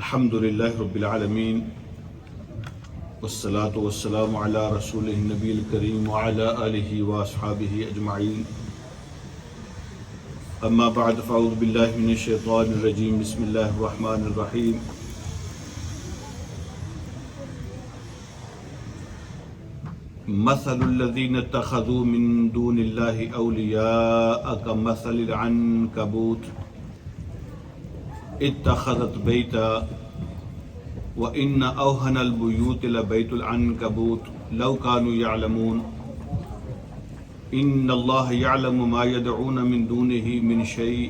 الحمدللہ رب العالمین والصلاة والسلام علی رسولہ النبی الکریم وعلی آلہ واصحابہ اجمعین اما بعد فاعوذ باللہ من الشیطان الرجیم بسم اللہ الرحمن الرحیم مثل الذین اتخذوا من دون اللہ اولیاء کمثل العنکبوت اتخذت بیتا وَإِنَّ أَوْهَنَ الْبُيُوتِ لَبَيْتُ الْعَنْكَبُوتِ لَوْ كَانُوا يَعْلَمُونَ إِنَّ اللَّهَ يَعْلَمُ مَا يَدْعُونَ مِن دُونِهِ مِن شَيْءٍ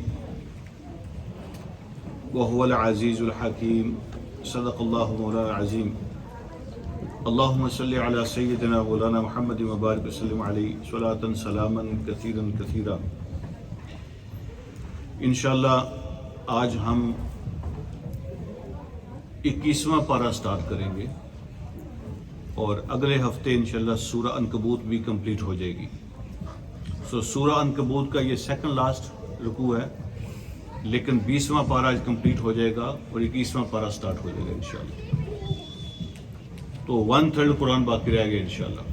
وَهُوَ الْعَزِيزُ الْحَكِيمُ صدق اللہ مولانا العظیم اللہم صلی علی سیدنا مولانا محمد وبارک وسلم علیہ صلاۃ سلاما کثیرا کثیرا۔ انشاءاللہ آج ہم 21واں پارہ سٹارٹ کریں گے اور اگلے ہفتے انشاءاللہ سورہ عنکبوت بھی کمپلیٹ ہو جائے گی۔ سورہ عنکبوت کا یہ سیکنڈ لاسٹ رکوع ہے، لیکن 20واں پارہ آج کمپلیٹ ہو جائے گا اور 21واں پارہ سٹارٹ ہو جائے گا انشاءاللہ۔ تو 1/3 قرآن باقی رہ گیا انشاءاللہ۔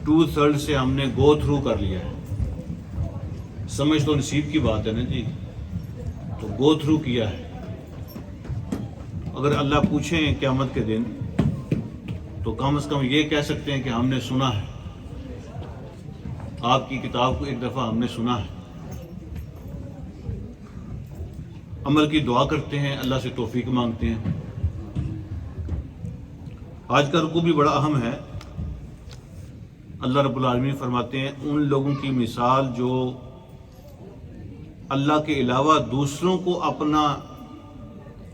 2/3 سے ہم نے گو تھرو کر لیا ہے۔ سمجھ تو نصیب کی بات ہے نا جی، تو گو تھرو کیا ہے۔ اگر اللہ پوچھیں قیامت کے دن تو کم از کم یہ کہہ سکتے ہیں کہ ہم نے سنا ہے، آپ کی کتاب کو ایک دفعہ ہم نے سنا ہے۔ عمل کی دعا کرتے ہیں، اللہ سے توفیق مانگتے ہیں۔ آج کا رکوع بھی بڑا اہم ہے۔ اللہ رب العالمین فرماتے ہیں ان لوگوں کی مثال جو اللہ کے علاوہ دوسروں کو اپنا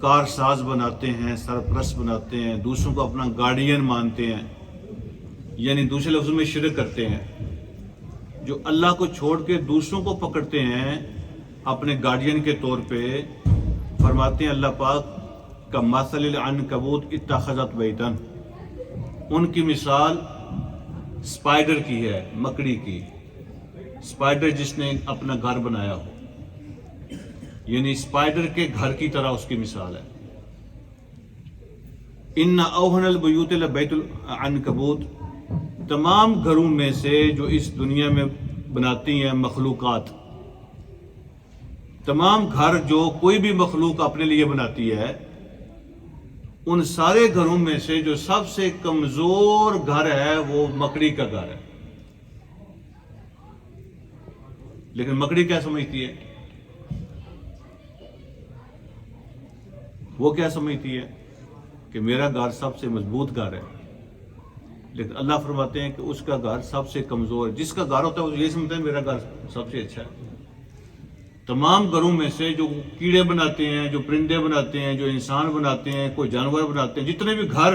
کارساز بناتے ہیں، سرپرست بناتے ہیں، دوسروں کو اپنا گارڈین مانتے ہیں، یعنی دوسرے لفظوں میں شرک کرتے ہیں، جو اللہ کو چھوڑ کے دوسروں کو پکڑتے ہیں اپنے گارڈین کے طور پہ۔ فرماتے ہیں اللہ پاک کمثل العنکبوت اتخذت بیتا، ان کی مثال سپائڈر کی ہے، مکڑی کی۔ سپائڈر جس نے اپنا گھر بنایا ہو، یعنی سپائڈر کے گھر کی طرح اس کی مثال ہے۔ ان اوہن البیوت لبیت العنکبوت، تمام گھروں میں سے جو اس دنیا میں بناتی ہیں مخلوقات، تمام گھر جو کوئی بھی مخلوق اپنے لیے بناتی ہے، ان سارے گھروں میں سے جو سب سے کمزور گھر ہے وہ مکڑی کا گھر ہے۔ لیکن مکڑی کیا سمجھتی ہے؟ وہ کیا سمجھتی ہے کہ میرا گھر سب سے مضبوط گھر ہے، لیکن اللہ فرماتے ہیں کہ اس کا گھر سب سے کمزور ہے۔ جس کا گھر ہوتا ہے وہ یہ سمجھتا ہے میرا گھر سب سے اچھا ہے۔ تمام گھروں میں سے جو کیڑے بناتے ہیں، جو پرندے بناتے ہیں، جو انسان بناتے ہیں، کوئی جانور بناتے ہیں، جتنے بھی گھر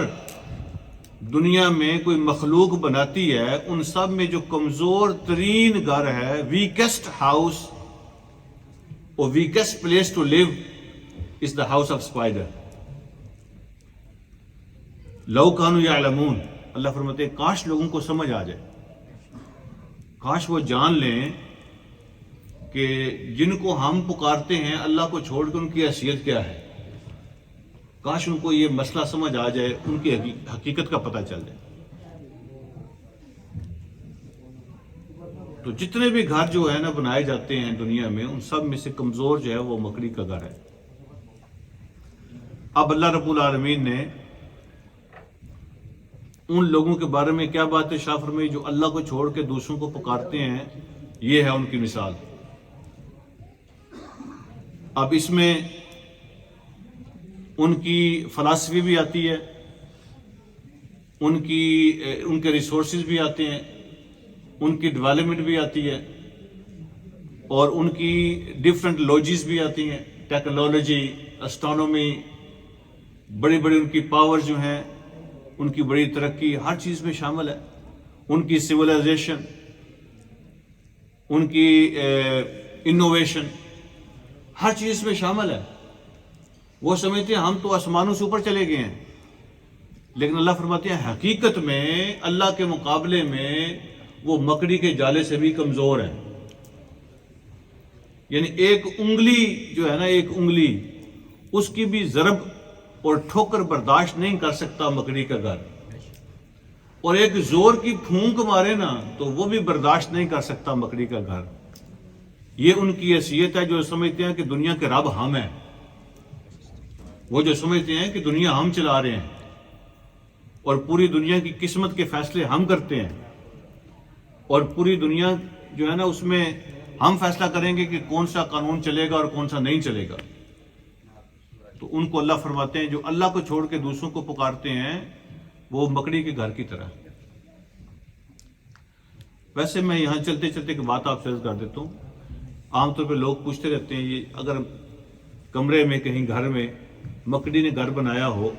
دنیا میں کوئی مخلوق بناتی ہے، ان سب میں جو کمزور ترین گھر ہے، ویکسٹ ہاؤس اور weakest place to live is the house of spider. لو کانوا یعلمون، اللہ فرماتے ہیں کاش لوگوں کو سمجھ آ جائے، کاش وہ جان لیں کہ جن کو ہم پکارتے ہیں اللہ کو چھوڑ کے ان کی حیثیت کیا ہے۔ کاش ان کو یہ مسئلہ سمجھ آ جائے، ان کی حقیقت کا پتہ چل جائے۔ تو جتنے بھی گھر جو ہے نا بنائے جاتے ہیں دنیا میں، ان سب میں سے کمزور جو ہے وہ مکڑی کا گھر ہے۔ اب اللہ رب العالمین نے ان لوگوں کے بارے میں کیا بات شاہ فرمائی جو اللہ کو چھوڑ کے دوسروں کو پکارتے ہیں، یہ ہے ان کی مثال۔ اب اس میں ان کی فلسفی بھی آتی ہے، ان کے ریسورسز بھی آتے ہیں، ان کی ڈیولپمنٹ بھی آتی ہے، اور ان کی ڈیفرنٹ لوجیز بھی آتی ہیں، ٹیکنالوجی، اسٹرانومی، بڑی بڑی ان کی پاور جو ہیں، ان کی بڑی ترقی ہر چیز میں شامل ہے۔ ان کی سویلائزیشن، ان کی انوویشن ہر چیز میں شامل ہے۔ وہ سمجھتے ہیں ہم تو آسمانوں سے اوپر چلے گئے ہیں، لیکن اللہ فرماتے ہیں حقیقت میں اللہ کے مقابلے میں وہ مکڑی کے جالے سے بھی کمزور ہیں۔ یعنی ایک انگلی جو ہے نا، ایک انگلی اس کی بھی ضرب اور ٹھوکر برداشت نہیں کر سکتا مکڑی کا گھر، اور ایک زور کی پھونک مارے نا تو وہ بھی برداشت نہیں کر سکتا مکڑی کا گھر۔ یہ ان کی حیثیت ہے جو سمجھتے ہیں کہ دنیا کے رب ہم ہیں، وہ جو سمجھتے ہیں کہ دنیا ہم چلا رہے ہیں اور پوری دنیا کی قسمت کے فیصلے ہم کرتے ہیں، اور پوری دنیا جو ہے نا اس میں ہم فیصلہ کریں گے کہ کون سا قانون چلے گا اور کون سا نہیں چلے گا۔ تو ان کو اللہ فرماتے ہیں جو اللہ کو چھوڑ کے دوسروں کو پکارتے ہیں وہ مکڑی کے گھر کی طرح۔ ویسے میں یہاں چلتے چلتے ایک بات آپ سے عرض کر دیتا ہوں، عام طور پہ لوگ پوچھتے رہتے ہیں یہ اگر کمرے میں کہیں گھر میں مکڑی نے گھر بنایا ہو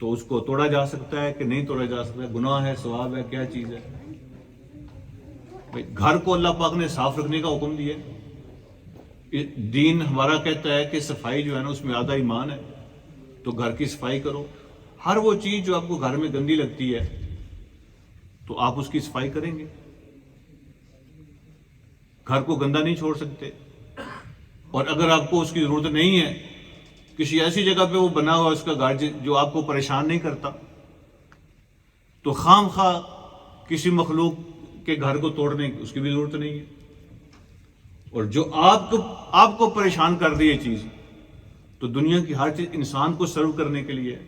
تو اس کو توڑا جا سکتا ہے کہ نہیں توڑا جا سکتا ہے، گناہ ہے، ثواب ہے، کیا چیز ہے؟ گھر کو اللہ پاک نے صاف رکھنے کا حکم دیا ہے۔ دین ہمارا کہتا ہے کہ صفائی جو ہے نا اس میں آدھا ایمان ہے، تو گھر کی صفائی کرو۔ ہر وہ چیز جو آپ کو گھر میں گندی لگتی ہے تو آپ اس کی صفائی کریں گے، گھر کو گندا نہیں چھوڑ سکتے۔ اور اگر آپ کو اس کی ضرورت نہیں ہے، کسی ایسی جگہ پہ وہ بنا ہوا اس کا گھر جو آپ کو پریشان نہیں کرتا، تو خام خواہ کسی مخلوق کے گھر کو توڑنے کی اس کی بھی ضرورت نہیں ہے۔ اور جو آپ کو پریشان کر رہی ہے چیز، تو دنیا کی ہر چیز انسان کو سرو کرنے کے لیے ہے،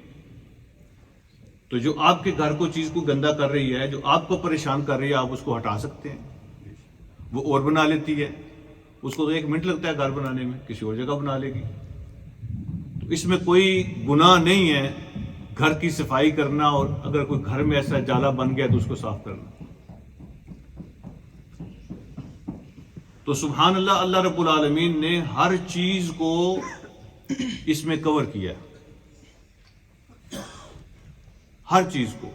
تو جو آپ کے گھر کو چیز کو گندا کر رہی ہے، جو آپ کو پریشان کر رہی ہے، آپ اس کو ہٹا سکتے ہیں۔ وہ اور بنا لیتی ہے، اس کو تو 1 منٹ لگتا ہے گھر بنانے میں، کسی اور جگہ بنا لے گی۔ تو اس میں کوئی گناہ نہیں ہے گھر کی صفائی کرنا، اور اگر کوئی گھر میں ایسا جالا بن گیا تو اس کو صاف کرنا۔ تو سبحان اللہ، اللہ رب العالمین نے ہر چیز کو اس میں کور کیا، ہر چیز کو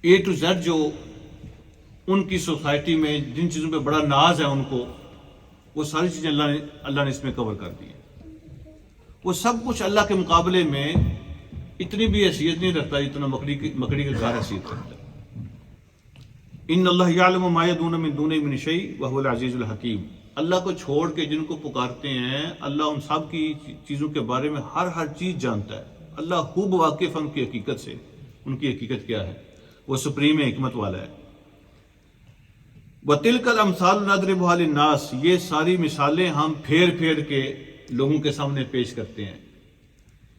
A to Z۔ جو ان کی سوسائٹی میں جن چیزوں پہ بڑا ناز ہے ان کو، وہ ساری چیزیں اللہ نے اس میں کور کر دی ہے۔ وہ سب کچھ اللہ کے مقابلے میں اتنی بھی حیثیت نہیں رکھتا جتنا مکڑی کا گھر حیثیت رکھتا ہے۔ ان اللہ یعلم ما یدعون من دونہ من شیء وهو العزیز الحکیم۔ اللہ کو چھوڑ کے جن کو پکارتے ہیں، اللہ ان سب کی چیزوں کے بارے میں ہر چیز جانتا ہے۔ اللہ خوب واقف ہے ان کی حقیقت سے، ان کی حقیقت کیا ہے، وہ سپریم حکمت والا ہے۔ وَتِلْكَ الْأَمْثَالُ نَضْرِبُهَا لِلنَّاسِ، یہ ساری مثالیں ہم پھیر پھیر کے لوگوں کے سامنے پیش کرتے ہیں۔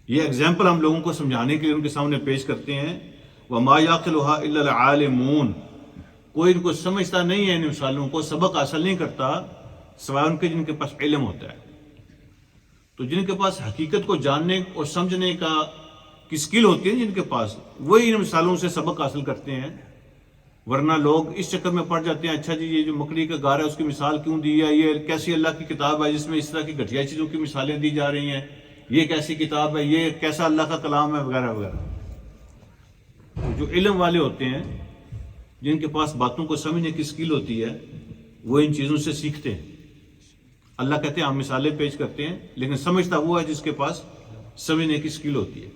یہ ایگزامپل ہم لوگوں کو سمجھانے کے لیے ان کے سامنے پیش کرتے ہیں۔ وَمَا يَعْقِلُهَا إِلَّا الْعَالِمُونَ، کوئی ان کو سمجھتا نہیں ہے، ان مثالوں کو سبق حاصل نہیں کرتا سوائے ان کے جن کے پاس علم ہوتا ہے۔ تو جن کے پاس حقیقت کو جاننے اور سمجھنے کی سکل ہوتی ہے، جن کے پاس، وہی ان مثالوں سے سبق حاصل کرتے ہیں۔ ورنہ لوگ اس چکر میں پڑ جاتے ہیں، اچھا جی یہ جو مکڑی کا گھر ہے اس کی مثال کیوں دی ہے، یہ کیسی اللہ کی کتاب ہے جس میں اس طرح کی گھٹیا چیزوں کی مثالیں دی جا رہی ہیں، یہ کیسی کتاب ہے، یہ کیسا اللہ کا کلام ہے، وغیرہ وغیرہ۔ جو علم والے ہوتے ہیں، جن کے پاس باتوں کو سمجھنے کی سکل ہوتی ہے، وہ ان چیزوں سے سیکھتے ہیں۔ اللہ کہتے ہیں ہم مثالیں پیش کرتے ہیں، لیکن سمجھتا وہ ہے جس کے پاس سمجھنے کی سکل ہوتی ہے۔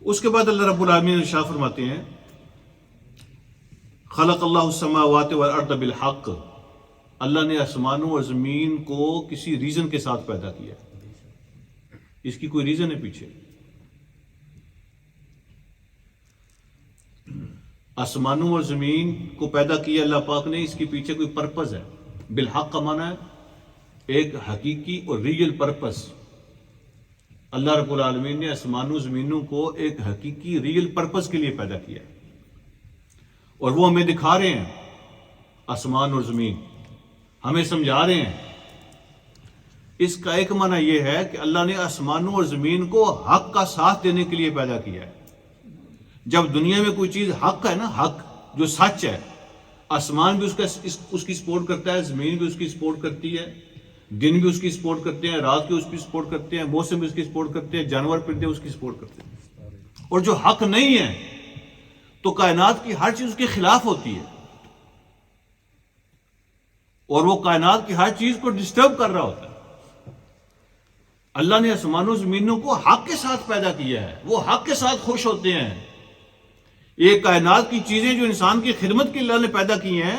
اس کے بعد اللہ رب العالمین ارشاد فرماتے ہیں، خلق اللہ السماوات والارض بالحق، اللہ نے آسمانوں اور زمین کو کسی ریزن کے ساتھ پیدا کیا۔ اس کی کوئی ریزن ہے پیچھے؟ آسمانوں اور زمین کو پیدا کیا اللہ پاک نے، اس کے پیچھے کوئی پرپز ہے۔ بالحق کا معنی ہے ایک حقیقی اور ریئل پرپز۔ اللہ رب العالمین نے آسمانوں زمینوں کو ایک حقیقی ریئل پرپز کے لیے پیدا کیا، اور وہ ہمیں دکھا رہے ہیں۔ آسمان اور زمین ہمیں سمجھا رہے ہیں۔ اس کا ایک معنی یہ ہے کہ اللہ نے آسمانوں اور زمین کو حق کا ساتھ دینے کے لیے پیدا کیا ہے۔ جب دنیا میں کوئی چیز حق ہے نا، حق جو سچ ہے، آسمان بھی اس کی سپورٹ کرتا ہے، زمین بھی اس کی سپورٹ کرتی ہے، دن بھی اس کی سپورٹ کرتے ہیں، رات کی اس کی سپورٹ کرتے ہیں، موسم بھی اس کی سپورٹ کرتے ہیں، جانور پرندے اس کی سپورٹ کرتے ہیں۔ اور جو حق نہیں ہے تو کائنات کی ہر چیز اس کے خلاف ہوتی ہے، اور وہ کائنات کی ہر چیز کو ڈسٹرب کر رہا ہوتا ہے۔ اللہ نے آسمانوں زمینوں کو حق کے ساتھ پیدا کیا ہے، وہ حق کے ساتھ خوش ہوتے ہیں۔ یہ کائنات کی چیزیں جو انسان کی خدمت کے لیے اللہ نے پیدا کی ہیں،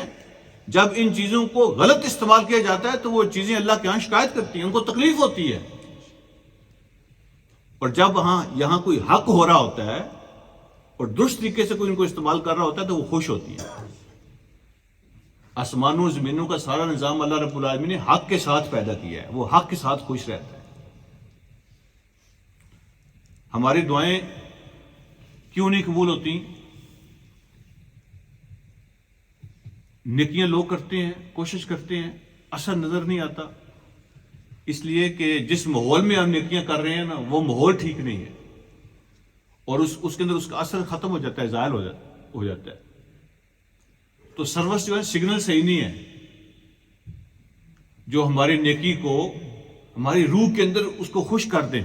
جب ان چیزوں کو غلط استعمال کیا جاتا ہے تو وہ چیزیں اللہ کے ہاں شکایت کرتی ہیں، ان کو تکلیف ہوتی ہے. اور جب یہاں کوئی حق ہو رہا ہوتا ہے اور درست طریقے سے کوئی ان کو استعمال کر رہا ہوتا ہے تو وہ خوش ہوتی ہے. آسمانوں زمینوں کا سارا نظام اللہ رب العالمین نے حق کے ساتھ پیدا کیا ہے، وہ حق کے ساتھ خوش رہتا ہے. ہماری دعائیں کیوں نہیں قبول ہوتی؟ نیکیاں لوگ کرتے ہیں، کوشش کرتے ہیں، اثر نظر نہیں آتا، اس لیے کہ جس ماحول میں ہم نیکیاں کر رہے ہیں نا وہ ماحول ٹھیک نہیں ہے، اور اس کے اندر اس کا اثر ختم ہو جاتا ہے، زائل ہو جاتا ہے. تو سروس جو ہے سگنل صحیح نہیں ہے جو ہماری نیکی کو ہماری روح کے اندر اس کو خوش کر دیں.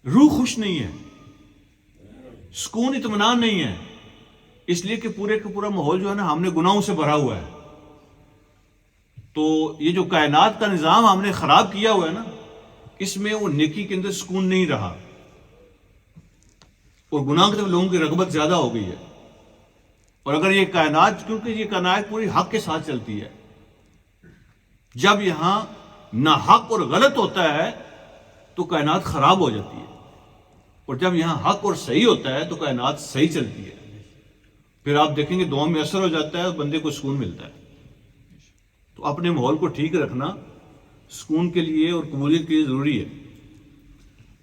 روح خوش نہیں ہے، سکون اطمینان نہیں ہے، اس لیے کہ پورے کا پورا ماحول جو ہے نا ہم نے گناہوں سے بھرا ہوا ہے. تو یہ جو کائنات کا نظام ہم نے خراب کیا ہوا ہے نا، اس میں وہ نیکی کے اندر سکون نہیں رہا، اور گناہ کی طرف لوگوں کی رغبت زیادہ ہو گئی ہے. اور اگر یہ کائنات، کیونکہ یہ کائنات پوری حق کے ساتھ چلتی ہے، جب یہاں نہ حق اور غلط ہوتا ہے تو کائنات خراب ہو جاتی ہے، اور جب یہاں حق اور صحیح ہوتا ہے تو کائنات صحیح چلتی ہے. پھر آپ دیکھیں گے دعاؤں میں اثر ہو جاتا ہے اور بندے کو سکون ملتا ہے. تو اپنے ماحول کو ٹھیک رکھنا سکون کے لیے اور قبولیت کے لیے ضروری ہے.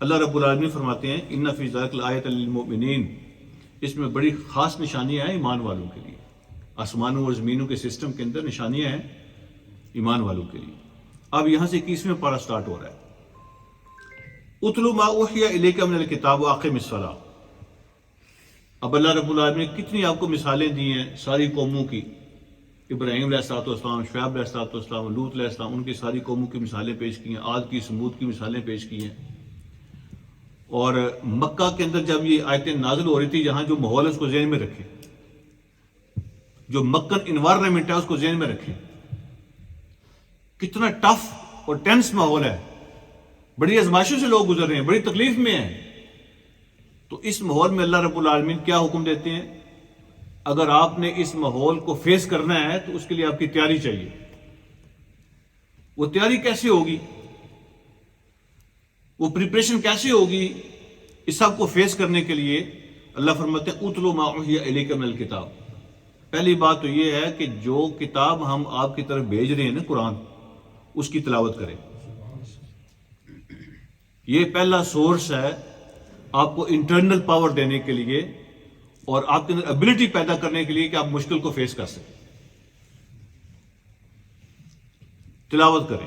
اللہ رب العالمین فرماتے ہیں ان فی ذلک لآیۃ للمؤمنین، اس میں بڑی خاص نشانیاں ہیں ایمان والوں کے لیے. آسمانوں اور زمینوں کے سسٹم کے اندر نشانیاں ہیں ایمان والوں کے لیے. اب یہاں سے 21واں پارہ سٹارٹ ہو رہا ہے. اتلو ما اوحی الیک من الکتاب واقم الصلاۃ. اب اللہ رب العالمین نے کتنی آپ کو مثالیں دی ہیں ساری قوموں کی. ابراہیم علیہ الصلوۃ والسلام، شعیب علیہ الصلوۃ والسلام، لوط علیہ السلام، ان کی ساری قوموں کی مثالیں پیش کی ہیں، عاد کی، سمود کی مثالیں پیش کی ہیں. اور مکہ کے اندر جب یہ آیتیں نازل ہو رہی تھی، یہاں جو ماحول ہے اس کو ذہن میں رکھیں، جو مکن انوائرمنٹ ہے اس کو ذہن میں رکھیں. کتنا ٹف اور ٹینس ماحول ہے، بڑی آزمائشوں سے لوگ گزر رہے ہیں، بڑی تکلیف میں ہیں. تو اس ماحول میں اللہ رب العالمین کیا حکم دیتے ہیں؟ اگر آپ نے اس ماحول کو فیس کرنا ہے تو اس کے لیے آپ کی تیاری چاہیے. وہ تیاری کیسے ہوگی؟ وہ پریپریشن کیسے ہوگی اس سب کو فیس کرنے کے لیے؟ اللہ فرماتے ہیں اتلو ما اوحی الیک من الکتاب. پہلی بات تو یہ ہے کہ جو کتاب ہم آپ کی طرف بھیج رہے ہیں نا، قرآن، اس کی تلاوت کریں. یہ پہلا سورس ہے آپ کو انٹرنل پاور دینے کے لیے اور آپ کے اندر ابیلٹی پیدا کرنے کے لیے کہ آپ مشکل کو فیس کر سکیں. تلاوت کریں.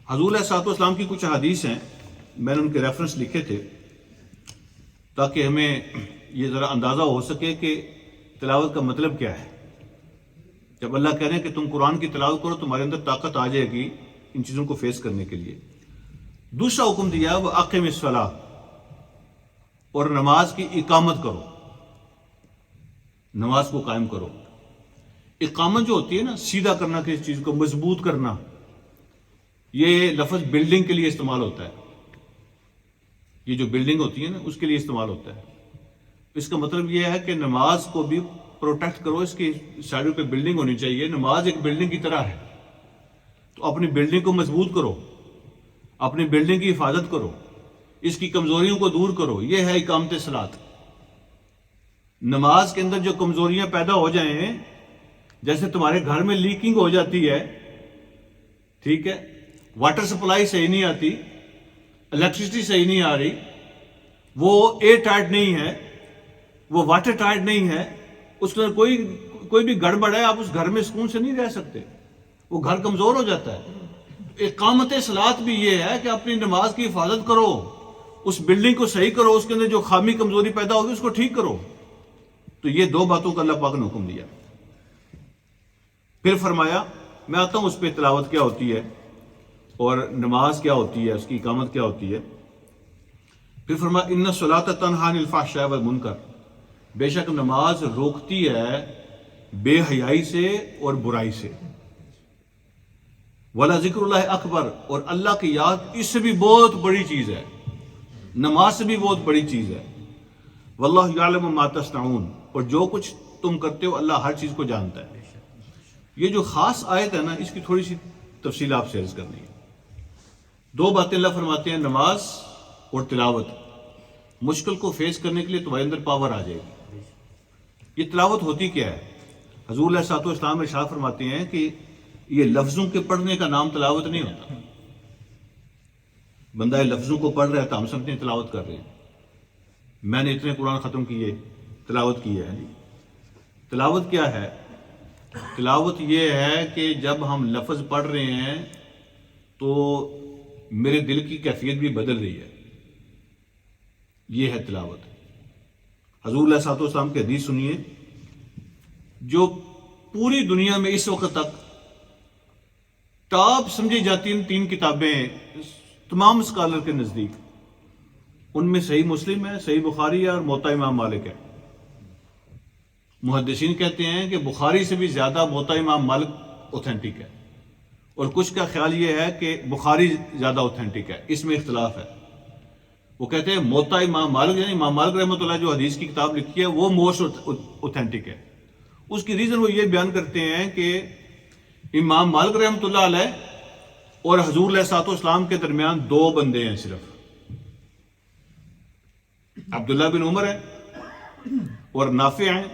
حضور علیہ الصلوۃ والسلام کی کچھ حدیث ہیں، میں نے ان کے ریفرنس لکھے تھے تاکہ ہمیں یہ ذرا اندازہ ہو سکے کہ تلاوت کا مطلب کیا ہے. جب اللہ کہہ رہے ہیں کہ تم قرآن کی تلاوت کرو تمہارے اندر طاقت آ جائے گی ان چیزوں کو فیس کرنے کے لیے. دوسرا حکم دیا وہ اقیم الصلاۃ، اور نماز کی اقامت کرو، نماز کو قائم کرو. اقامت جو ہوتی ہے نا، سیدھا کرنا کسی چیز کو، مضبوط کرنا، یہ لفظ بلڈنگ کے لیے استعمال ہوتا ہے. یہ جو بلڈنگ ہوتی ہے نا اس کے لیے استعمال ہوتا ہے. اس کا مطلب یہ ہے کہ نماز کو بھی پروٹیکٹ کرو، اس کی سائڈوں پہ بلڈنگ ہونی چاہیے. نماز ایک بلڈنگ کی طرح ہے، تو اپنی بلڈنگ کو مضبوط کرو، اپنی بلڈنگ کی حفاظت کرو، اس کی کمزوریوں کو دور کرو. یہ ہے اقامت صلاۃ. نماز کے اندر جو کمزوریاں پیدا ہو جائیں، جیسے تمہارے گھر میں لیکنگ ہو جاتی ہے، ٹھیک ہے، واٹر سپلائی صحیح نہیں آتی، الیکٹریسٹی صحیح نہیں آ رہی، وہ ایئر ٹائٹ نہیں ہے، وہ واٹر ٹائٹ نہیں ہے، اس کے اندر کوئی بھی گڑبڑ ہے، آپ اس گھر میں سکون سے نہیں رہ سکتے، وہ گھر کمزور ہو جاتا ہے. اقامت صلاۃ بھی یہ ہے کہ اپنی نماز کی حفاظت کرو، اس بلڈنگ کو صحیح کرو، اس کے اندر جو خامی کمزوری پیدا ہوگی اس کو ٹھیک کرو. تو یہ دو باتوں کا اللہ پاک نے حکم دیا. پھر فرمایا، میں آتا ہوں اس پہ تلاوت کیا ہوتی ہے اور نماز کیا ہوتی ہے، اس کی اقامت کیا ہوتی ہے. پھر فرمایا ان الصلاۃ تنہی عن الفحشاء والمنکر، بے شک نماز روکتی ہے بے حیائی سے اور برائی سے. وَلَا ذکر اللہ اکبر، اور اللہ کی یاد اس سے بھی بہت بڑی چیز ہے، نماز سے بھی بہت بڑی چیز ہے. واللہ یعلم ما تصنعون، اور جو کچھ تم کرتے ہو اللہ ہر چیز کو جانتا ہے. یہ جو خاص آیت ہے نا، اس کی تھوڑی سی تفصیل آپ سے عرض کرنی ہے. دو باتیں اللہ فرماتے ہیں، نماز اور تلاوت. مشکل کو فیس کرنے کے لیے تمہارے اندر پاور آ جائے گی. یہ تلاوت ہوتی کیا ہے؟ حضور علیہ الصلوۃ والسلام ارشاد فرماتے ہیں کہ یہ لفظوں کے پڑھنے کا نام تلاوت نہیں ہوتا. بندہ لفظوں کو پڑھ رہا ہے تو ہم سمجھتے ہیں تلاوت کر رہے ہیں. میں نے اتنے قرآن ختم کیے، تلاوت کی ہے. تلاوت کیا ہے؟ تلاوت یہ ہے کہ جب ہم لفظ پڑھ رہے ہیں تو میرے دل کی کیفیت بھی بدل رہی ہے. یہ ہے تلاوت. حضور علیہ الصلوۃ والسلام کی حدیث سنیے، جو پوری دنیا میں اس وقت تک ٹاپ سمجھی جاتی ہیں 3 کتابیں تمام اسکالر کے نزدیک، ان میں صحیح مسلم ہے، صحیح بخاری ہے اور موطا امام مالک ہے. محدثین کہتے ہیں کہ بخاری سے بھی زیادہ موطا امام مالک اوتھینٹک ہے، اور کچھ کا خیال یہ ہے کہ بخاری زیادہ اوتھینٹک ہے. اس میں اختلاف ہے. وہ کہتے ہیں موطا امام مالک، یعنی امام مالک رحمۃ اللہ جو حدیث کی کتاب لکھی ہے وہ موسٹ اوتھینٹک ہے. اس کی ریزن وہ یہ بیان کرتے ہیں کہ امام مالک رحمۃ اللہ علیہ اور حضور علیہ الصلوۃ والسلام کے درمیان 2 بندے ہیں صرف. عبداللہ بن عمر ہیں اور نافع ہیں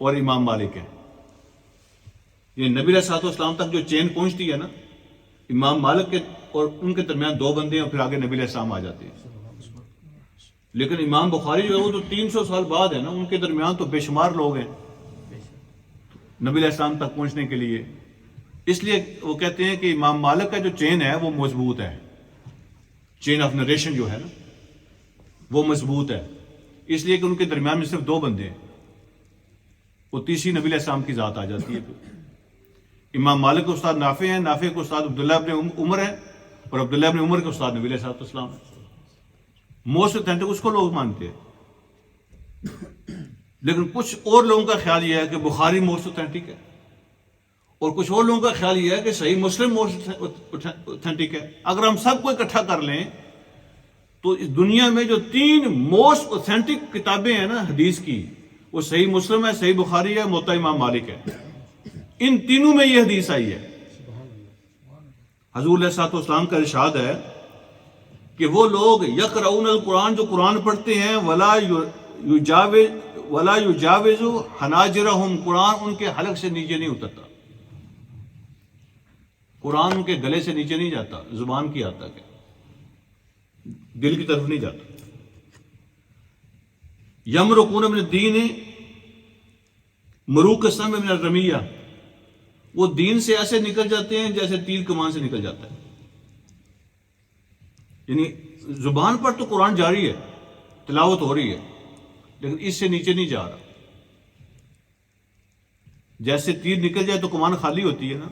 اور امام مالک ہیں. یہ نبی علیہ الصلوۃ والسلام تک جو چین پہنچتی ہے نا، امام مالک کے اور ان کے درمیان 2 بندے ہیں، اور پھر آگے نبی علیہ السلام آ جاتے ہیں. لیکن امام بخاری جو ہے وہ تو 300 سال بعد ہے نا، ان کے درمیان تو بے شمار لوگ ہیں نبی علیہ السلام تک پہنچنے کے لیے. اس لیے وہ کہتے ہیں کہ امام مالک کا جو چین ہے وہ مضبوط ہے. چین آف نریشن جو ہے نا وہ مضبوط ہے، اس لیے کہ ان کے درمیان میں صرف 2 بندے ہیں. وہ تیسری نبی علیہ السلام کی ذات آ جاتی ہے. امام مالک کے استاد نافع ہیں، نافع کے استاد عبداللہ بن عمر ہیں، اور عبداللہ بن عمر کے استاد نبی علیہ السلام ہیں. موسٹ اوتھینٹک اس کو لوگ مانتے ہیں. لیکن کچھ اور لوگوں کا خیال یہ ہے کہ بخاری موسٹ اوتھینٹک ہے، اور کچھ اور لوگوں کا خیال یہ ہے کہ صحیح مسلم موسٹ اوتھینٹک ہے. اگر ہم سب کو اکٹھا کر لیں تو اس دنیا میں جو 3 موسٹ اوتھینٹک کتابیں ہیں نا حدیث کی، وہ صحیح مسلم ہے، صحیح بخاری ہے، موطا امام مالک ہے. ان تینوں میں یہ حدیث آئی ہے. حضور علیہ الصلوۃ والسلام کا ارشاد ہے کہ وہ لوگ یقرؤون القرآن، جو قرآن پڑھتے ہیں، ولا یجاوز حناجرہم، قرآن ان کے حلق سے نیچے نہیں اترتا. قرآن ان کے گلے سے نیچے نہیں جاتا، زبان کی حد تک ہے، دل کی طرف نہیں جاتا. یمرقون من الدین مروق السم من الرمیہ، وہ دین سے ایسے نکل جاتے ہیں جیسے تیر کمان سے نکل جاتا ہے. یعنی زبان پر تو قرآن جاری ہے، تلاوت ہو رہی ہے، لیکن اس سے نیچے نہیں جا رہا. جیسے تیر نکل جائے تو کمان خالی ہوتی ہے نا،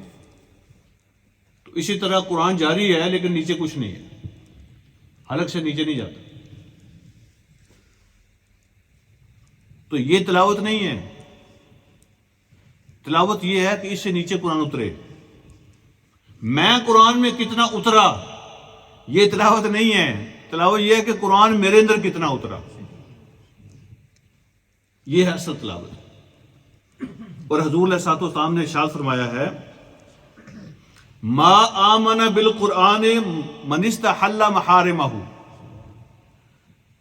تو اسی طرح قرآن جاری ہے لیکن نیچے کچھ نہیں ہے، حلق سے نیچے نہیں جاتا. تو یہ تلاوت نہیں ہے. تلاوت یہ ہے کہ اس سے نیچے قرآن اترے. میں قرآن میں کتنا اترا، یہ تلاوت نہیں ہے. تلاوت یہ ہے کہ قرآن میرے اندر کتنا اترا، یہ ہے اصل تلاوت. اور حضور علیہ الصلوۃ والسلام نے ارشاد فرمایا ہے، ما آمن بالقرآن من استحل محارمہ.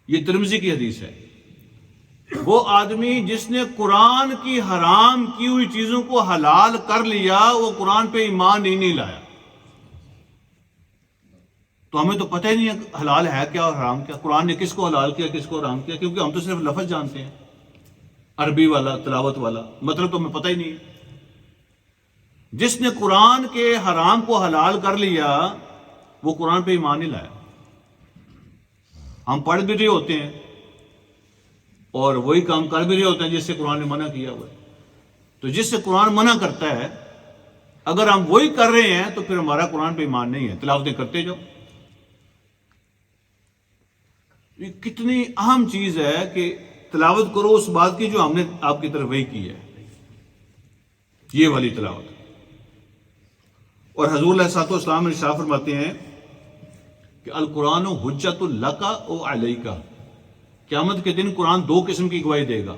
یہ ترمذی کی حدیث ہے. وہ آدمی جس نے قرآن کی حرام کی ہوئی چیزوں کو حلال کر لیا، وہ قرآن پہ ایمان ہی نہیں لایا. تو ہمیں تو پتہ ہی نہیں ہے حلال ہے کیا اور حرام کیا، قرآن نے کس کو حلال کیا کس کو حرام کیا، کیونکہ ہم تو صرف لفظ جانتے ہیں، عربی والا، تلاوت والا، مطلب تو ہمیں پتہ ہی نہیں ہے. جس نے قرآن کے حرام کو حلال کر لیا وہ قرآن پہ ایمان نہیں لایا. ہم پڑھ بھی رہے ہوتے ہیں اور وہی کام کر بھی رہے ہوتے ہیں جس سے قرآن نے منع کیا ہوا ہے. تو جس سے قرآن منع کرتا ہے اگر ہم وہی کر رہے ہیں تو پھر ہمارا قرآن پہ ایمان نہیں ہے. تلاوتیں کرتے جاؤ. یہ کتنی اہم چیز ہے کہ تلاوت کرو اس بات کی جو ہم نے آپ کی طرف وہی کی ہے، یہ والی تلاوت. اور حضور علیہ الصلوۃ والسلام ارشاد فرماتے ہیں کہ القرآن حجت لک و علیک. قیامت کے دن قرآن 2 قسم کی گواہی دے گا.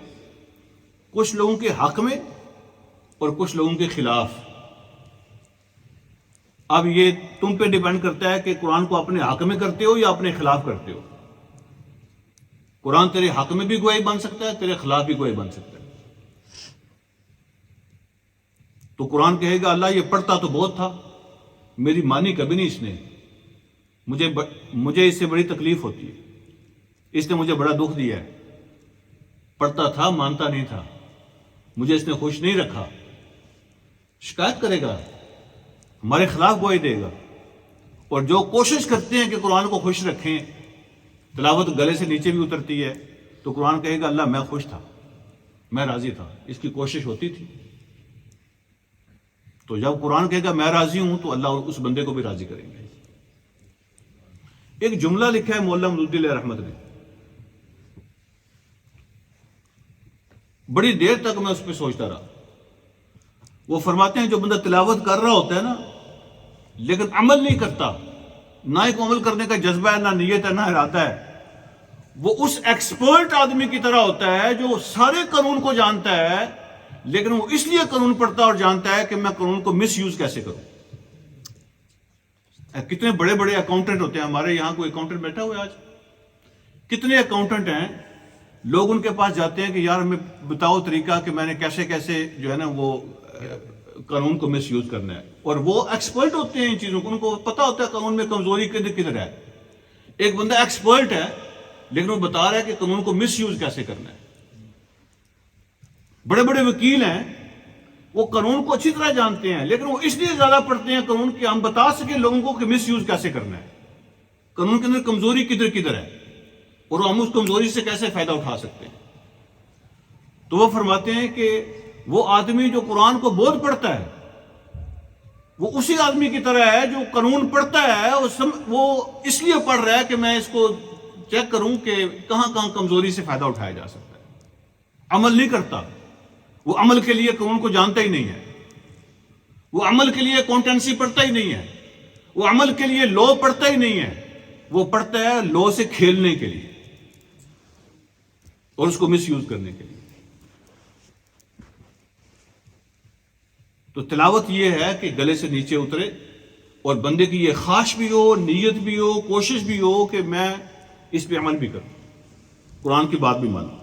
کچھ لوگوں کے حق میں اور کچھ لوگوں کے خلاف. اب یہ تم پہ ڈیپینڈ کرتا ہے کہ قرآن کو اپنے حق میں کرتے ہو یا اپنے خلاف کرتے ہو. قرآن تیرے حق میں بھی گواہی بن سکتا ہے، تیرے خلاف بھی گواہی بن سکتا ہے. تو قرآن کہے گا اللہ یہ پڑھتا تو بہت تھا، میری مانی کبھی نہیں اس نے، مجھے اس سے بڑی تکلیف ہوتی ہے، اس نے مجھے بڑا دکھ دیا ہے. پڑھتا تھا، مانتا نہیں تھا، مجھے اس نے خوش نہیں رکھا. شکایت کرے گا، ہمارے خلاف گواہی دے گا. اور جو کوشش کرتے ہیں کہ قرآن کو خوش رکھیں، تلاوت گلے سے نیچے بھی اترتی ہے، تو قرآن کہے گا اللہ میں خوش تھا، میں راضی تھا، اس کی کوشش ہوتی تھی. تو جب قرآن کہے گا میں راضی ہوں تو اللہ اس بندے کو بھی راضی کریں گے. ایک جملہ لکھا ہے مولانا مودودی علیہ رحمت نے، بڑی دیر تک میں اس پہ سوچتا رہا. وہ فرماتے ہیں جو بندہ تلاوت کر رہا ہوتا ہے نا لیکن عمل نہیں کرتا، نہ ایک عمل کرنے کا جذبہ ہے، نہ نیت ہے، نہ ارادہ ہے، وہ اس ایکسپرٹ آدمی کی طرح ہوتا ہے جو سارے قانون کو جانتا ہے لیکن وہ اس لیے قانون پڑھتا اور جانتا ہے کہ میں قانون کو مس یوز کیسے کروں. کتنے بڑے بڑے اکاؤنٹنٹ ہوتے ہیں، ہمارے یہاں کوئی اکاؤنٹنٹ بیٹھا ہوا ہے آج؟ کتنے اکاؤنٹنٹ ہیں، لوگ ان کے پاس جاتے ہیں کہ یار ہمیں بتاؤ طریقہ کہ میں نے کیسے کیسے جو ہے نا وہ قانون کو مس یوز کرنا ہے. اور وہ ایکسپرٹ ہوتے ہیں ان چیزوں کو، ان کو پتا ہوتا ہے قانون میں کمزوری کدھر کدھر ہے. ایک بندہ ایکسپرٹ ہے لیکن وہ بتا رہا ہے کہ قانون کو مس یوز کیسے کرنا ہے. بڑے بڑے وکیل ہیں، وہ قانون کو اچھی طرح جانتے ہیں لیکن وہ اس لیے زیادہ پڑھتے ہیں قانون کہ ہم بتا سکیں لوگوں کو کہ مس یوز کیسے کرنا ہے، قانون کے اندر کمزوری کدھر کدھر ہے اور ہم اس کمزوری سے کیسے فائدہ اٹھا سکتے ہیں. تو وہ فرماتے ہیں کہ وہ آدمی جو قرآن کو بہت پڑھتا ہے وہ اسی آدمی کی طرح ہے جو قانون پڑھتا ہے، وہ اس لیے پڑھ رہا ہے کہ میں اس کو چیک کروں کہ کہاں کہاں کمزوری سے فائدہ اٹھایا جا سکتا ہے. عمل نہیں کرتا، وہ عمل کے لیے قانون کو جانتا ہی نہیں ہے، وہ عمل کے لیے اکاؤنٹنسی پڑھتا ہی نہیں ہے، وہ عمل کے لیے لا پڑھتا ہی نہیں ہے، وہ پڑھتا ہے لا سے کھیلنے کے لیے اور اس کو مس یوز کرنے کے لیے. تو تلاوت یہ ہے کہ گلے سے نیچے اترے اور بندے کی یہ خواہش بھی ہو، نیت بھی ہو، کوشش بھی ہو کہ میں اس پہ عمل بھی کروں، قرآن کی بات بھی مانوں.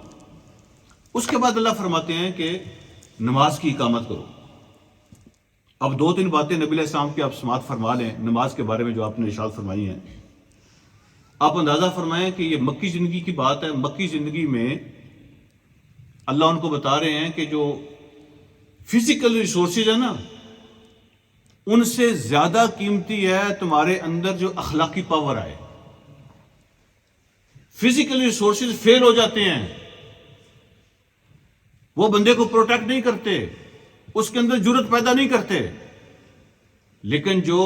اس کے بعد اللہ فرماتے ہیں کہ نماز کی اقامت کرو. اب 2-3 باتیں نبی علیہ السلام کی آپ سماعت فرما لیں نماز کے بارے میں جو آپ نے ارشاد فرمائی ہیں. آپ اندازہ فرمائیں کہ یہ مکی زندگی کی بات ہے. مکی زندگی میں اللہ ان کو بتا رہے ہیں کہ جو فزیکل ریسورسز ہیں نا ان سے زیادہ قیمتی ہے تمہارے اندر جو اخلاقی پاور آئے. فزیکل ریسورسز فیل ہو جاتے ہیں، وہ بندے کو پروٹیکٹ نہیں کرتے، اس کے اندر جرت پیدا نہیں کرتے، لیکن جو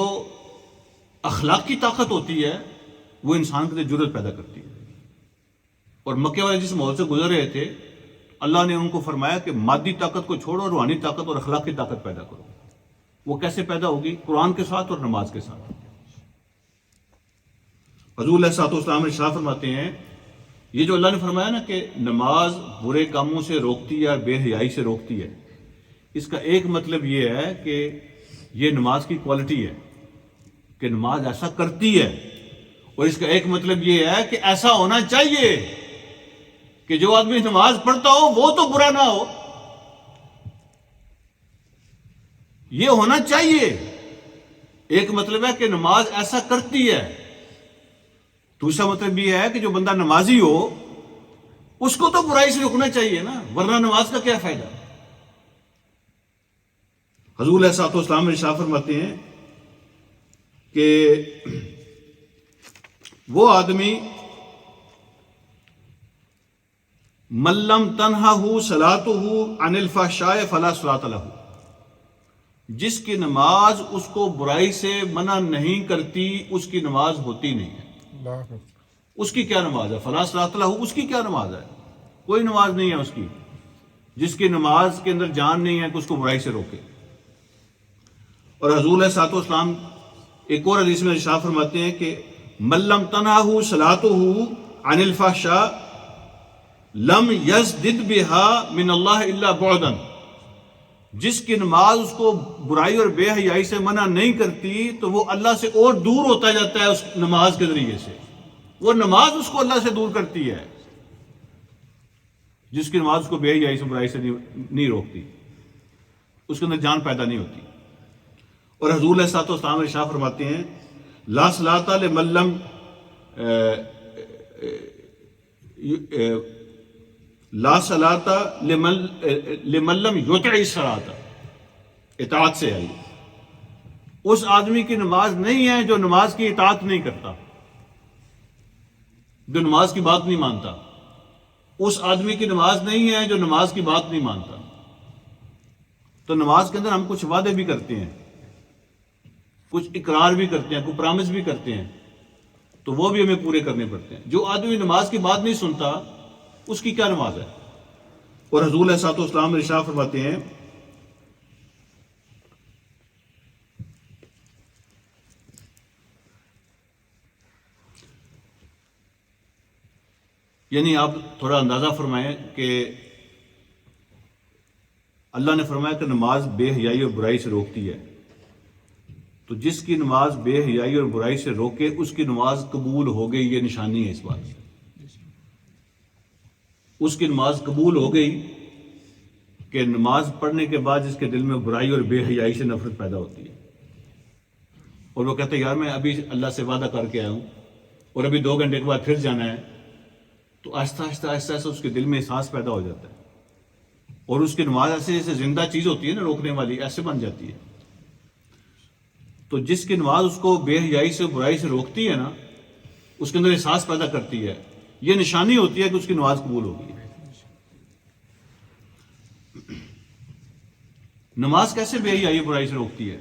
اخلاقی طاقت ہوتی ہے وہ انسان کے اندر جرت پیدا کرتی ہے. اور مکے والے جس ماحول سے گزر رہے تھے اللہ نے ان کو فرمایا کہ مادی طاقت کو چھوڑو، روحانی طاقت اور اخلاقی طاقت پیدا کرو. وہ کیسے پیدا ہوگی؟ قرآن کے ساتھ اور نماز کے ساتھ. حضور علیہ الصلوۃ والسلام ارشاد فرماتے ہیں یہ جو اللہ نے فرمایا نا کہ نماز برے کاموں سے روکتی ہے اور بے حیائی سے روکتی ہے، اس کا ایک مطلب یہ ہے کہ یہ نماز کی کوالٹی ہے کہ نماز ایسا کرتی ہے، اور اس کا ایک مطلب یہ ہے کہ ایسا ہونا چاہیے کہ جو آدمی نماز پڑھتا ہو وہ تو برا نہ ہو، یہ ہونا چاہیے. ایک مطلب ہے کہ نماز ایسا کرتی ہے، دوسرا مطلب یہ ہے کہ جو بندہ نمازی ہو اس کو تو برائی سے رکنا چاہیے نا، ورنہ نماز کا کیا فائدہ. حضور علیہ الصلوۃ والسلام ارشاد فرماتے ہیں کہ وہ آدمی من لم تنہہ صلاتہ عن الفحشاء فلا صلاۃ لہ، جس کی نماز اس کو برائی سے منع نہیں کرتی اس کی نماز ہوتی نہیں ہے. اس کی کیا نماز ہے؟ فلا صلاۃ لہ، اس کی کیا نماز ہے؟ کوئی نماز نہیں ہے اس کی جس کی نماز کے اندر جان نہیں ہے کہ اس کو برائی سے روکے. اور حضور علیہ الصلوۃ والسلام ایک اور حدیث میں ارشاد فرماتے ہیں کہ من لم تنہہ صلاتہ عن الفحشاء لم یزدد بها من اللہ الا بعدا، جس کی نماز اس کو برائی اور بے حیائی سے منع نہیں کرتی تو وہ اللہ سے اور دور ہوتا جاتا ہے اس نماز کے ذریعے سے. وہ نماز اس کو اللہ سے دور کرتی ہے، جس کی نماز اس کو بے حیائی سے برائی سے نہیں روکتی، اس کے اندر جان پیدا نہیں ہوتی. اور حضور علیہ الصلوۃ والسلام ارشاد فرماتے ہیں لا صلاۃ لمن لم لا صلاۃ لمن لم یطع الصلاۃ، اطاعت سے ہے، اس آدمی کی نماز نہیں ہے جو نماز کی اطاعت نہیں کرتا، جو نماز کی بات نہیں مانتا. اس آدمی کی نماز نہیں ہے جو نماز کی بات نہیں مانتا. تو نماز کے اندر ہم کچھ وعدے بھی کرتے ہیں، کچھ اقرار بھی کرتے ہیں، کچھ پرامس بھی کرتے ہیں، تو وہ بھی ہمیں پورے کرنے پڑتے ہیں. جو آدمی نماز کی بات نہیں سنتا اس کی کیا نماز ہے؟ اور حضور علیہ الصلوۃ والسلام ارشاد فرماتے ہیں یعنی آپ تھوڑا اندازہ فرمائیں کہ اللہ نے فرمایا کہ نماز بے حیائی اور برائی سے روکتی ہے. تو جس کی نماز بے حیائی اور برائی سے روکے اس کی نماز قبول ہو گئی، یہ نشانی ہے اس بات کی. اس کی نماز قبول ہو گئی کہ نماز پڑھنے کے بعد جس کے دل میں برائی اور بے حیائی سے نفرت پیدا ہوتی ہے، اور وہ کہتے ہیں یار میں ابھی اللہ سے وعدہ کر کے آیا ہوں اور ابھی 2 گھنٹے کے بعد پھر جانا ہے، تو آہستہ آہستہ آہستہ آہستہ اس کے دل میں احساس پیدا ہو جاتا ہے، اور اس کی نماز ایسے جیسے زندہ چیز ہوتی ہے نا روکنے والی، ایسے بن جاتی ہے. تو جس کی نماز اس کو بے حیائی سے برائی سے روکتی ہے نا، اس کے اندر احساس پیدا کرتی ہے، یہ نشانی ہوتی ہے کہ اس کی نماز قبول ہوگی. نماز کیسے بے حیائی برائی سے روکتی ہے؟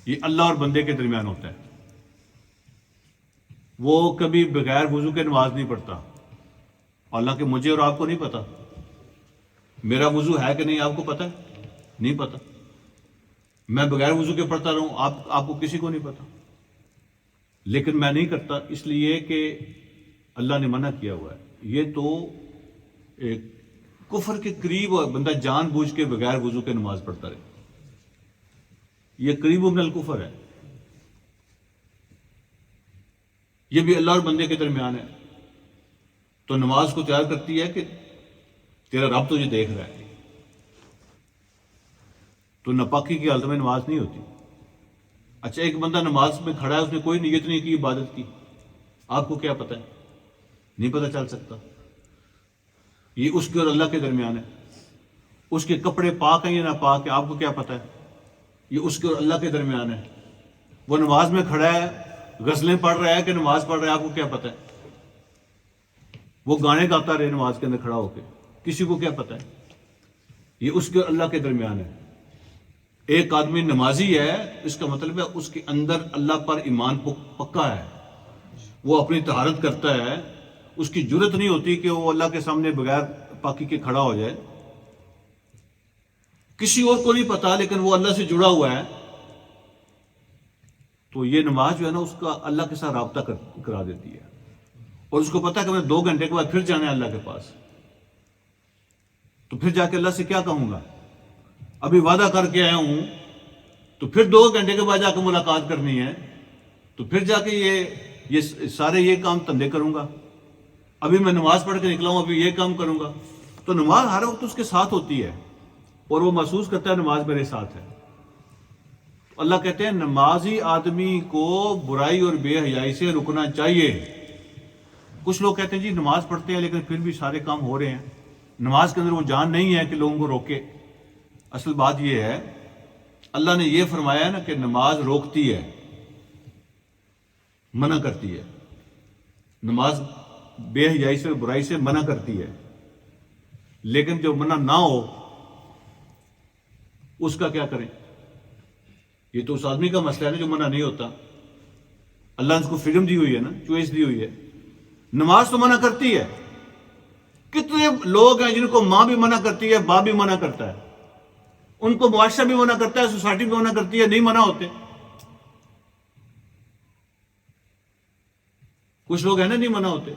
یہ اللہ اور بندے کے درمیان ہوتا ہے. وہ کبھی بغیر وضو کے نماز نہیں پڑھتا، حالانکہ مجھے اور آپ کو نہیں پتا میرا وضو ہے کہ نہیں. آپ کو پتا ہے؟ نہیں پتا. میں بغیر وضو کے پڑھتا رہوں، آپ کو کسی کو نہیں پتا، لیکن میں نہیں کرتا اس لیے کہ اللہ نے منع کیا ہوا ہے. یہ تو ایک کفر کے قریب بندہ جان بوجھ کے بغیر وضو کے نماز پڑھتا رہے، یہ قریب من الکفر ہے. یہ بھی اللہ اور بندے کے درمیان ہے. تو نماز کو تیار کرتی ہے کہ تیرا رب تجھے دیکھ رہا ہے. تو ناپاکی کی حالت میں نماز نہیں ہوتی. اچھا ایک بندہ نماز میں کھڑا ہے، اس نے کوئی نیت نہیں کی عبادت کی، آپ کو کیا پتہ ہے؟ نہیں پتہ چل سکتا. یہ اس کے اور اللہ کے درمیان ہے. اس کے کپڑے پاک ہیں یا نہ پاک ہیں، آپ کو کیا پتہ ہے؟ یہ اس کے اور اللہ کے درمیان ہے. وہ نماز میں کھڑا ہے، غزلیں پڑھ رہا ہے کہ نماز پڑھ رہا ہے، آپ کو کیا پتہ ہے؟ وہ گانے گاتا رہے نماز کے اندر کھڑا ہو کے، کسی کو کیا پتہ ہے؟ یہ اس کے اور اللہ کے درمیان ہے. ایک آدمی نمازی ہے، اس کا مطلب ہے اس کے اندر اللہ پر ایمان پکا ہے، وہ اپنی طہارت کرتا ہے، اس کی جرت نہیں ہوتی کہ وہ اللہ کے سامنے بغیر پاکی کے کھڑا ہو جائے. کسی اور کو نہیں پتا لیکن وہ اللہ سے جڑا ہوا ہے. تو یہ نماز جو ہے نا اس کا اللہ کے ساتھ رابطہ کرا دیتی ہے، اور اس کو پتا ہے کہ میں 2 گھنٹے کے بعد پھر جانا ہے اللہ کے پاس. تو پھر جا کے اللہ سے کیا کہوں گا؟ ابھی وعدہ کر کے آیا ہوں، تو پھر 2 گھنٹے کے بعد جا کے ملاقات کرنی ہے، تو پھر جا کے یہ سارے یہ کام دھندے کروں گا. ابھی میں نماز پڑھ کے نکلا ہوں، ابھی یہ کام کروں گا. تو نماز ہر وقت اس کے ساتھ ہوتی ہے اور وہ محسوس کرتا ہے نماز میرے ساتھ ہے. اللہ کہتے ہیں نمازی آدمی کو برائی اور بے حیائی سے رکنا چاہیے. کچھ لوگ کہتے ہیں جی نماز پڑھتے ہیں لیکن پھر بھی سارے کام ہو رہے ہیں، نماز کے اندر وہ جان نہیں ہے کہ لوگوں کو روکے. اصل بات یہ ہے اللہ نے یہ فرمایا ہے نا کہ نماز روکتی ہے، منع کرتی ہے. نماز بے حیائی سے برائی سے منع کرتی ہے، لیکن جو منع نہ ہو اس کا کیا کریں؟ یہ تو اس آدمی کا مسئلہ ہے نا جو منع نہیں ہوتا. اللہ نے اس کو فریڈم دی ہوئی ہے نا، چوائس دی ہوئی ہے. نماز تو منع کرتی ہے. کتنے لوگ ہیں جن کو ماں بھی منع کرتی ہے، باپ بھی منع کرتا ہے، ان کو معاشرہ بھی منع کرتا ہے، سوسائٹی بھی منع کرتی ہے، نہیں منع ہوتے. کچھ لوگ ہیں نا نہیں منع ہوتے.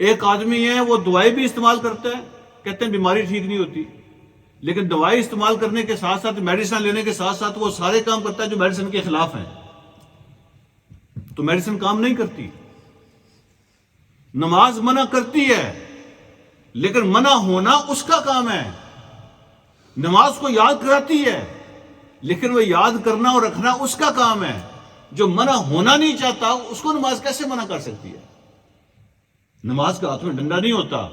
ایک آدمی ہے وہ دوائی بھی استعمال کرتا ہے، کہتے ہیں بیماری ٹھیک نہیں ہوتی، لیکن دوائی استعمال کرنے کے ساتھ ساتھ، میڈیسن لینے کے ساتھ ساتھ وہ سارے کام کرتا ہے جو میڈیسن کے خلاف ہیں، تو میڈیسن کام نہیں کرتی۔ نماز منع کرتی ہے، لیکن منع ہونا اس کا کام ہے۔ نماز کو یاد کراتی ہے، لیکن وہ یاد کرنا اور رکھنا اس کا کام ہے۔ جو منع ہونا نہیں چاہتا اس کو نماز کیسے منع کر سکتی ہے؟ نماز کے ہاتھ میں ڈنڈا نہیں ہوتا،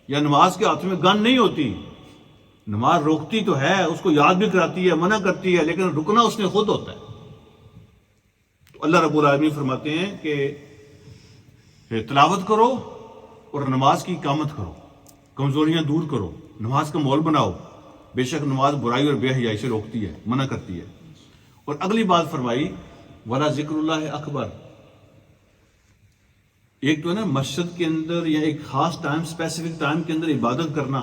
یا نماز کے ہاتھ میں گن نہیں ہوتی۔ نماز روکتی تو ہے، اس کو یاد بھی کراتی ہے، منع کرتی ہے، لیکن رکنا اس نے خود ہوتا ہے۔ تو اللہ رب العالمین فرماتے ہیں کہ تلاوت کرو اور نماز کی اقامت کرو، کمزوریاں دور کرو، نماز کا ماحول بناؤ۔ بے شک نماز برائی اور بے حیائی سے روکتی ہے، منع کرتی ہے۔ اور اگلی بات فرمائی وَلَا ذِكْرُ اللَّهِ اکبر۔ ایک تو ہے نا مسجد کے اندر یا ایک خاص ٹائم، اسپیسیفک ٹائم کے اندر عبادت کرنا،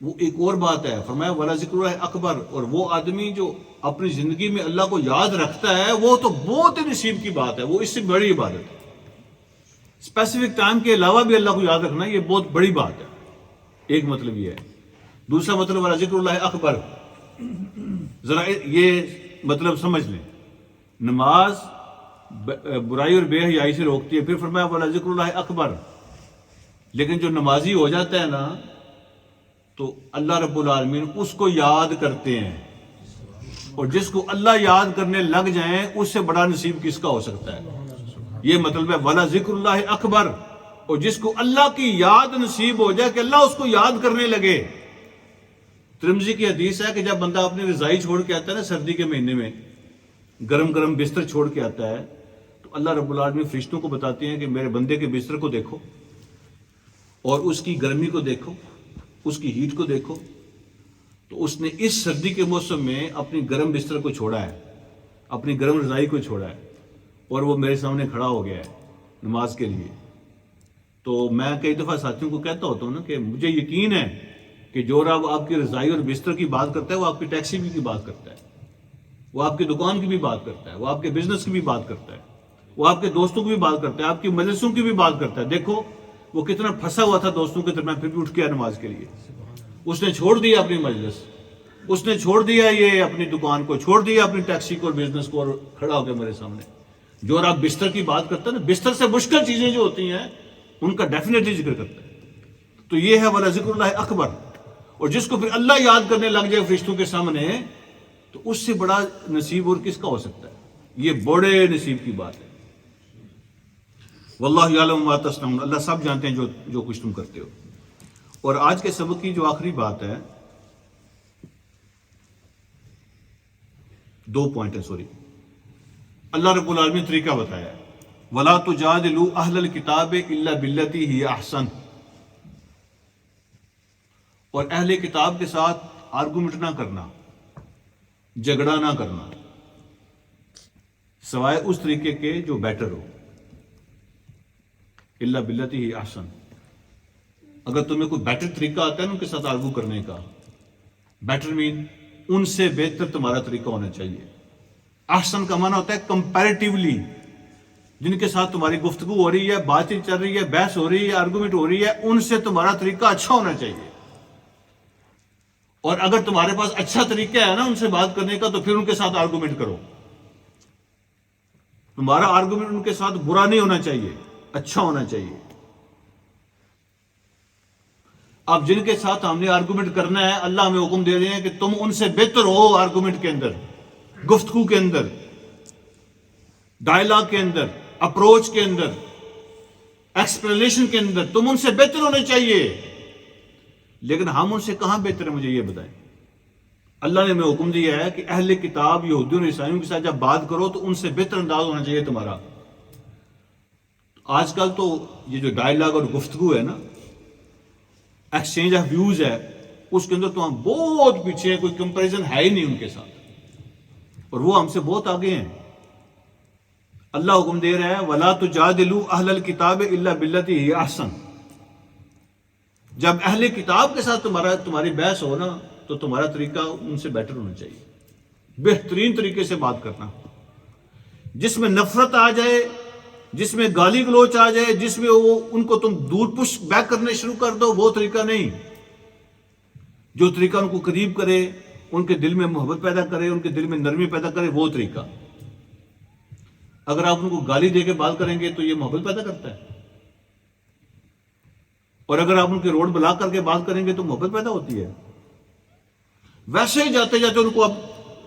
وہ ایک اور بات ہے۔ فرمایا وَلَا ذِكْرُ اللَّهِ اکبر، اور وہ آدمی جو اپنی زندگی میں اللہ کو یاد رکھتا ہے وہ تو بہت ہی نصیب کی بات ہے، وہ اس سے بڑی عبادت ہے۔ اسپیسیفک ٹائم کے علاوہ بھی اللہ کو یاد رکھنا یہ بہت بڑی بات ہے، ایک مطلب یہ ہے۔ دوسرا مطلب وَلَا ذِكْرُ اللَّهِ اکبر، ذرا یہ مطلب سمجھ لیں۔ نماز برائی اور بے حیائی سے روکتی ہے، پھر فرمایا وَلَا ذِكْرُ اللَّهِ اکبر، لیکن جو نمازی ہو جاتا ہے نا تو اللہ رب العالمین اس کو یاد کرتے ہیں، اور جس کو اللہ یاد کرنے لگ جائیں اس سے بڑا نصیب کس کا ہو سکتا ہے؟ یہ مطلب ہے وَلَا ذِكْرُ اللَّهِ اکبر، اور جس کو اللہ کی یاد نصیب ہو جائے کہ اللہ اس کو یاد کرنے لگے۔ ترمذی کی حدیث ہے کہ جب بندہ اپنی رضائی چھوڑ کے آتا ہے نا سردی کے مہینے میں، گرم گرم بستر چھوڑ کے آتا ہے، تو اللہ رب العالمین فرشتوں کو بتاتے ہیں کہ میرے بندے کے بستر کو دیکھو اور اس کی گرمی کو دیکھو، اس کی ہیٹ کو دیکھو۔ تو اس نے اس سردی کے موسم میں اپنی گرم بستر کو چھوڑا ہے، اپنی گرم رضائی کو چھوڑا ہے، اور وہ میرے سامنے کھڑا ہو گیا ہے نماز کے لیے۔ تو میں کئی دفعہ ساتھیوں کو کہتا ہوتا ہوں نا کہ مجھے یقین ہے کہ جو رب آپ کی رضائی اور بستر کی بات کرتا ہے وہ آپ کی ٹیکسی بھی کی بات کرتا ہے، وہ آپ کی دکان کی بھی بات کرتا ہے، وہ آپ کے بزنس کی بھی بات کرتا ہے، وہ آپ کے دوستوں کی بھی بات کرتا ہے، آپ کی مجلسوں کی بھی بات کرتا ہے۔ دیکھو وہ کتنا پھنسا ہوا تھا دوستوں کے درمیان، پھر بھی اٹھ کے آیا نماز کے لیے۔ اس نے چھوڑ دیا اپنی مجلس، اس نے چھوڑ دیا یہ اپنی دکان کو، چھوڑ دیا اپنی ٹیکسی کو اور بزنس کو، اور کھڑا ہو گیا میرے سامنے۔ جو اور آپ بستر کی بات کرتا ہے نا، بستر سے مشکل چیزیں جو ہوتی ہیں ان کا ڈیفینیٹلی ذکر کرتا ہے۔ تو یہ ہے وَلَا ذِكْرُ اللَّهِ اکبر، اور جس کو پھر اللہ یاد کرنے لگ جائے فرشتوں کے سامنے تو اس سے بڑا نصیب اور کس کا ہو سکتا ہے؟ یہ بڑے نصیب کی بات ہے۔ واللہ یعلم ما تصنعون، اللہ سب جانتے ہیں جو کچھ تم کرتے ہو۔ اور آج کے سبق کی جو آخری بات ہے، 2 پوائنٹ ہے، سوری۔ اللہ رب العالمین طریقہ بتایا ہے، وَلَا تُجَادِلُوا أَهْلَ الْكِتَابِ إِلَّا بِالَّتِي هِيَ أَحْسَنُ، اور اہل کتاب کے ساتھ آرگومنٹ نہ کرنا، جھگڑا نہ کرنا، سوائے اس طریقے کے جو بیٹر ہو۔ إِلَّا بِالَّتِي هِيَ أَحْسَنُ، اگر تمہیں کوئی بیٹر طریقہ آتا ہے نا ان کے ساتھ آرگو کرنے کا، بیٹر مین ان سے بہتر تمہارا طریقہ ہونا چاہیے۔ احسن کا معنی ہوتا ہے کمپیریٹیولی، جن کے ساتھ تمہاری گفتگو ہو رہی ہے، بات چیت چل رہی ہے، بحث ہو رہی ہے، آرگومنٹ ہو رہی ہے، ان سے تمہارا طریقہ اچھا ہونا چاہیے۔ اور اگر تمہارے پاس اچھا طریقہ ہے نا ان سے بات کرنے کا تو پھر ان کے ساتھ آرگومنٹ کرو۔ تمہارا آرگومنٹ ان کے ساتھ برا نہیں ہونا چاہیے، اچھا ہونا چاہیے۔ اب جن کے ساتھ ہم نے آرگومنٹ کرنا ہے، اللہ ہمیں حکم دے رہے ہیں کہ تم ان سے بہتر ہو آرگومنٹ کے اندر، گفتگو کے اندر، ڈائلاگ کے اندر، اپروچ کے اندر، ایکسپلینیشن کے اندر، تم ان سے بہتر ہونے چاہیے۔ لیکن ہم ان سے کہاں بہتر ہیں؟ مجھے یہ بتائیں۔ اللہ نے ہمیں حکم دیا ہے کہ اہل کتاب یہودیوں اور عیسائیوں کے ساتھ جب بات کرو تو ان سے بہتر انداز ہونا چاہیے تمہارا۔ آج کل تو یہ جو ڈائلاگ اور گفتگو ہے نا، ایکسچینج آف ویوز ہے، اس کے اندر تو ہم بہت پیچھے ہیں، کوئی کمپیریزن ہے ہی نہیں ان کے ساتھ، اور وہ ہم سے بہت آگے ہیں۔ اللہ حکم دے رہا ہے وَلَا تُجَادِلُوا أَهْلَ الْكِتَابِ إِلَّا بِالَّتِي هِيَ أَحْسَنُ۔ جب اہل کتاب کے ساتھ تمہاری بحث ہو نا تو تمہارا طریقہ ان سے بیٹر ہونا چاہیے، بہترین طریقے سے بات کرنا۔ جس میں نفرت آ جائے جس میں گالی گلوچ آ جائے، جس میں وہ ان کو تم دور پش بیک کرنے شروع کر دو، وہ طریقہ نہیں۔ جو طریقہ ان کو قریب کرے، ان کے دل میں محبت پیدا کرے، ان کے دل میں نرمی پیدا کرے، وہ طریقہ۔ اگر آپ ان کو گالی دے کے بات کریں گے تو یہ محبت پیدا کرتا ہے، اور اگر آپ ان کے روڈ بلاک کر کے بات کریں گے تو محبت پیدا ہوتی ہے۔ ویسے ہی جاتے جاتے ان کو اب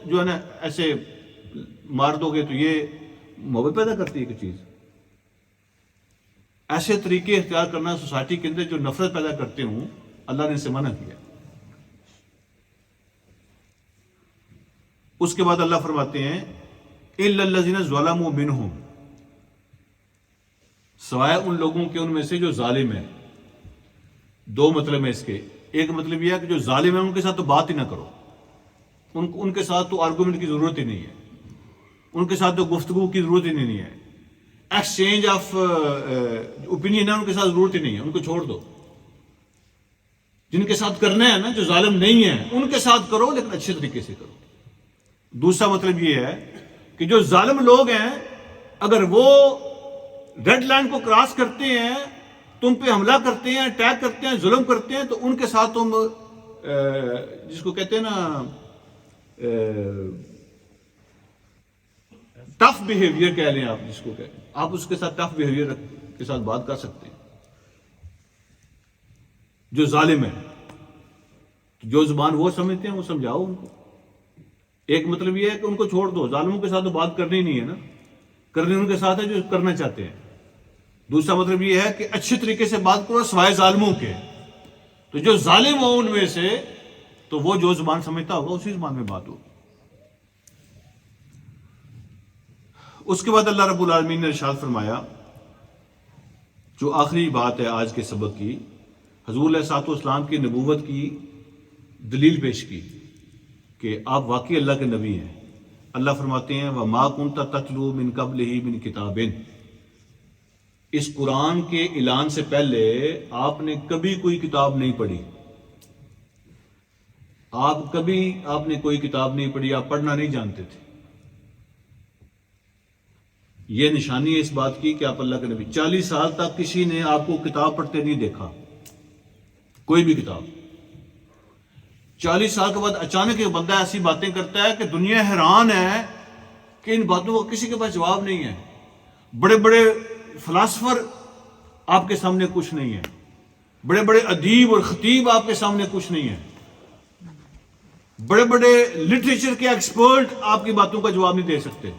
جو ہے نا ایسے مار دو گے تو یہ محبت پیدا کرتی ہے کہ چیز۔ ایسے طریقے اختیار کرنا سوسائٹی کے اندر جو نفرت پیدا کرتے ہوں، اللہ نے اسے منع کیا۔ اس کے بعد اللہ فرماتے ہیں اِلَّا الَّذِينَ ظَلَمُوا مِنْهُمْ، سوائے ان لوگوں کے ان میں سے جو ظالم ہیں۔ دو مطلب ہیں اس کے۔ ایک مطلب یہ ہے کہ جو ظالم ہیں ان کے ساتھ تو بات ہی نہ کرو، ان کے ساتھ تو آرگومنٹ کی ضرورت ہی نہیں ہے، ان کے ساتھ تو گفتگو کی ضرورت ہی نہیں ہے، ایکسچینج آف اوپینین ہے ان کے ساتھ ضرورت ہی نہیں ہے، ان کو چھوڑ دو۔ جن کے ساتھ کرنا ہے نا، جو ظالم نہیں ہے ان کے ساتھ کرو، لیکن اچھے طریقے سے کرو۔ دوسرا مطلب یہ ہے کہ جو ظالم لوگ ہیں اگر وہ ریڈ لائن کو کراس کرتے ہیں، تم پہ حملہ کرتے ہیں، اٹیک کرتے ہیں، ظلم کرتے ہیں، تو ان کے ساتھ تم جس کو کہتے ہیں نا ٹف بیہیویئر کہہ لیں، آپ جس کو کہتے ہیں، آپ اس کے ساتھ ٹف بیہیویئر کے ساتھ بات کر سکتے ہیں۔ جو ظالم ہے، جو زبان وہ سمجھتے ہیں وہ سمجھاؤ ان کو۔ ایک مطلب یہ ہے کہ ان کو چھوڑ دو، ظالموں کے ساتھ تو بات کرنی نہیں ہے نا، کرنی ان کے ساتھ ہے جو کرنا چاہتے ہیں۔ دوسرا مطلب یہ ہے کہ اچھے طریقے سے بات کرو سوائے ظالموں کے۔ تو جو ظالم ہو ان میں سے، تو وہ جو زبان سمجھتا ہوگا اسی زبان میں بات ہوگی۔ اس کے بعد اللہ رب العالمین نے ارشاد فرمایا، جو آخری بات ہے آج کے سبق کی، حضور علیہ الصلوۃ والسلام کی نبوت کی دلیل پیش کی کہ آپ واقعی اللہ کے نبی ہیں۔ اللہ فرماتے ہیں وَمَا كُنْتَ تَتْلُو مِن قَبْلِهِ مِن كِتَابٍ، اس قرآن کے اعلان سے پہلے آپ نے کبھی کوئی کتاب نہیں پڑھی، آپ نے کوئی کتاب نہیں پڑھی، آپ پڑھنا نہیں جانتے تھے۔ یہ نشانی ہے اس بات کی کہ آپ اللہ کے نبی۔ 40 سال تک کسی نے آپ کو کتاب پڑھتے نہیں دیکھا، کوئی بھی کتاب۔ 40 سال کے بعد اچانک ایک بندہ ایسی باتیں کرتا ہے کہ دنیا حیران ہے کہ ان باتوں کا کسی کے پاس جواب نہیں ہے۔ بڑے بڑے فلاسفر آپ کے سامنے کچھ نہیں ہے، بڑے بڑے ادیب اور خطیب آپ کے سامنے کچھ نہیں ہے، بڑے بڑے لٹریچر کے ایکسپرٹ آپ کی باتوں کا جواب نہیں دے سکتے۔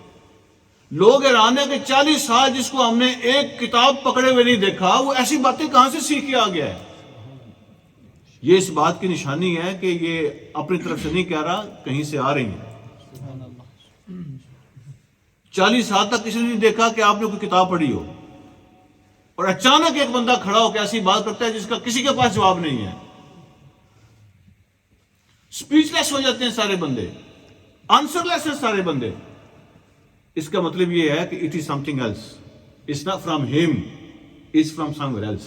لوگ حیران ہیں کہ 40 سال جس کو ہم نے ایک کتاب پکڑے ہوئے نہیں دیکھا، وہ ایسی باتیں کہاں سے سیکھ کے آ گیا ہے۔ یہ اس بات کی نشانی ہے کہ یہ اپنی طرف سے نہیں کہہ رہا، کہیں سے آ رہی ہیں۔ 40 سال تک کسی نے نہیں دیکھا کہ آپ نے کوئی کتاب پڑھی ہو، اور اچانک ایک بندہ کھڑا ہو کے ایسی بات کرتا ہے جس کا کسی کے پاس جواب نہیں ہے۔ سپیچ لیس ہو جاتے ہیں سارے بندے، آنسر لیس ہیں سارے بندے۔ اس کا مطلب یہ ہے کہ it is something else, it's not from ہم، it's from somewhere else.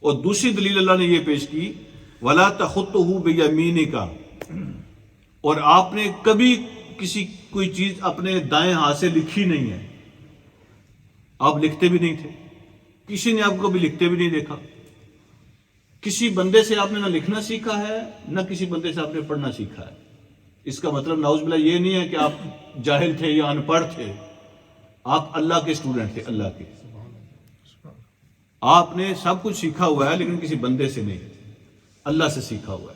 اور دوسری دلیل اللہ نے یہ پیش کی وَلَا تَخُطُّهُ بِيَمِينِكَ، اور آپ نے کبھی کوئی چیز اپنے دائیں ہاتھ سے لکھی نہیں ہے، آپ لکھتے بھی نہیں تھے، کسی نے آپ کو کبھی لکھتے بھی نہیں دیکھا۔ کسی بندے سے آپ نے نہ لکھنا سیکھا ہے، نہ کسی بندے سے آپ نے پڑھنا سیکھا ہے۔ اس کا مطلب نعوذ باللہ یہ نہیں ہے کہ آپ جاہل تھے یا ان پڑھ تھے، آپ اللہ کے اسٹوڈنٹ تھے، اللہ کے۔ آپ نے سب کچھ سیکھا ہوا ہے لیکن کسی بندے سے نہیں، اللہ سے سیکھا ہوا ہے۔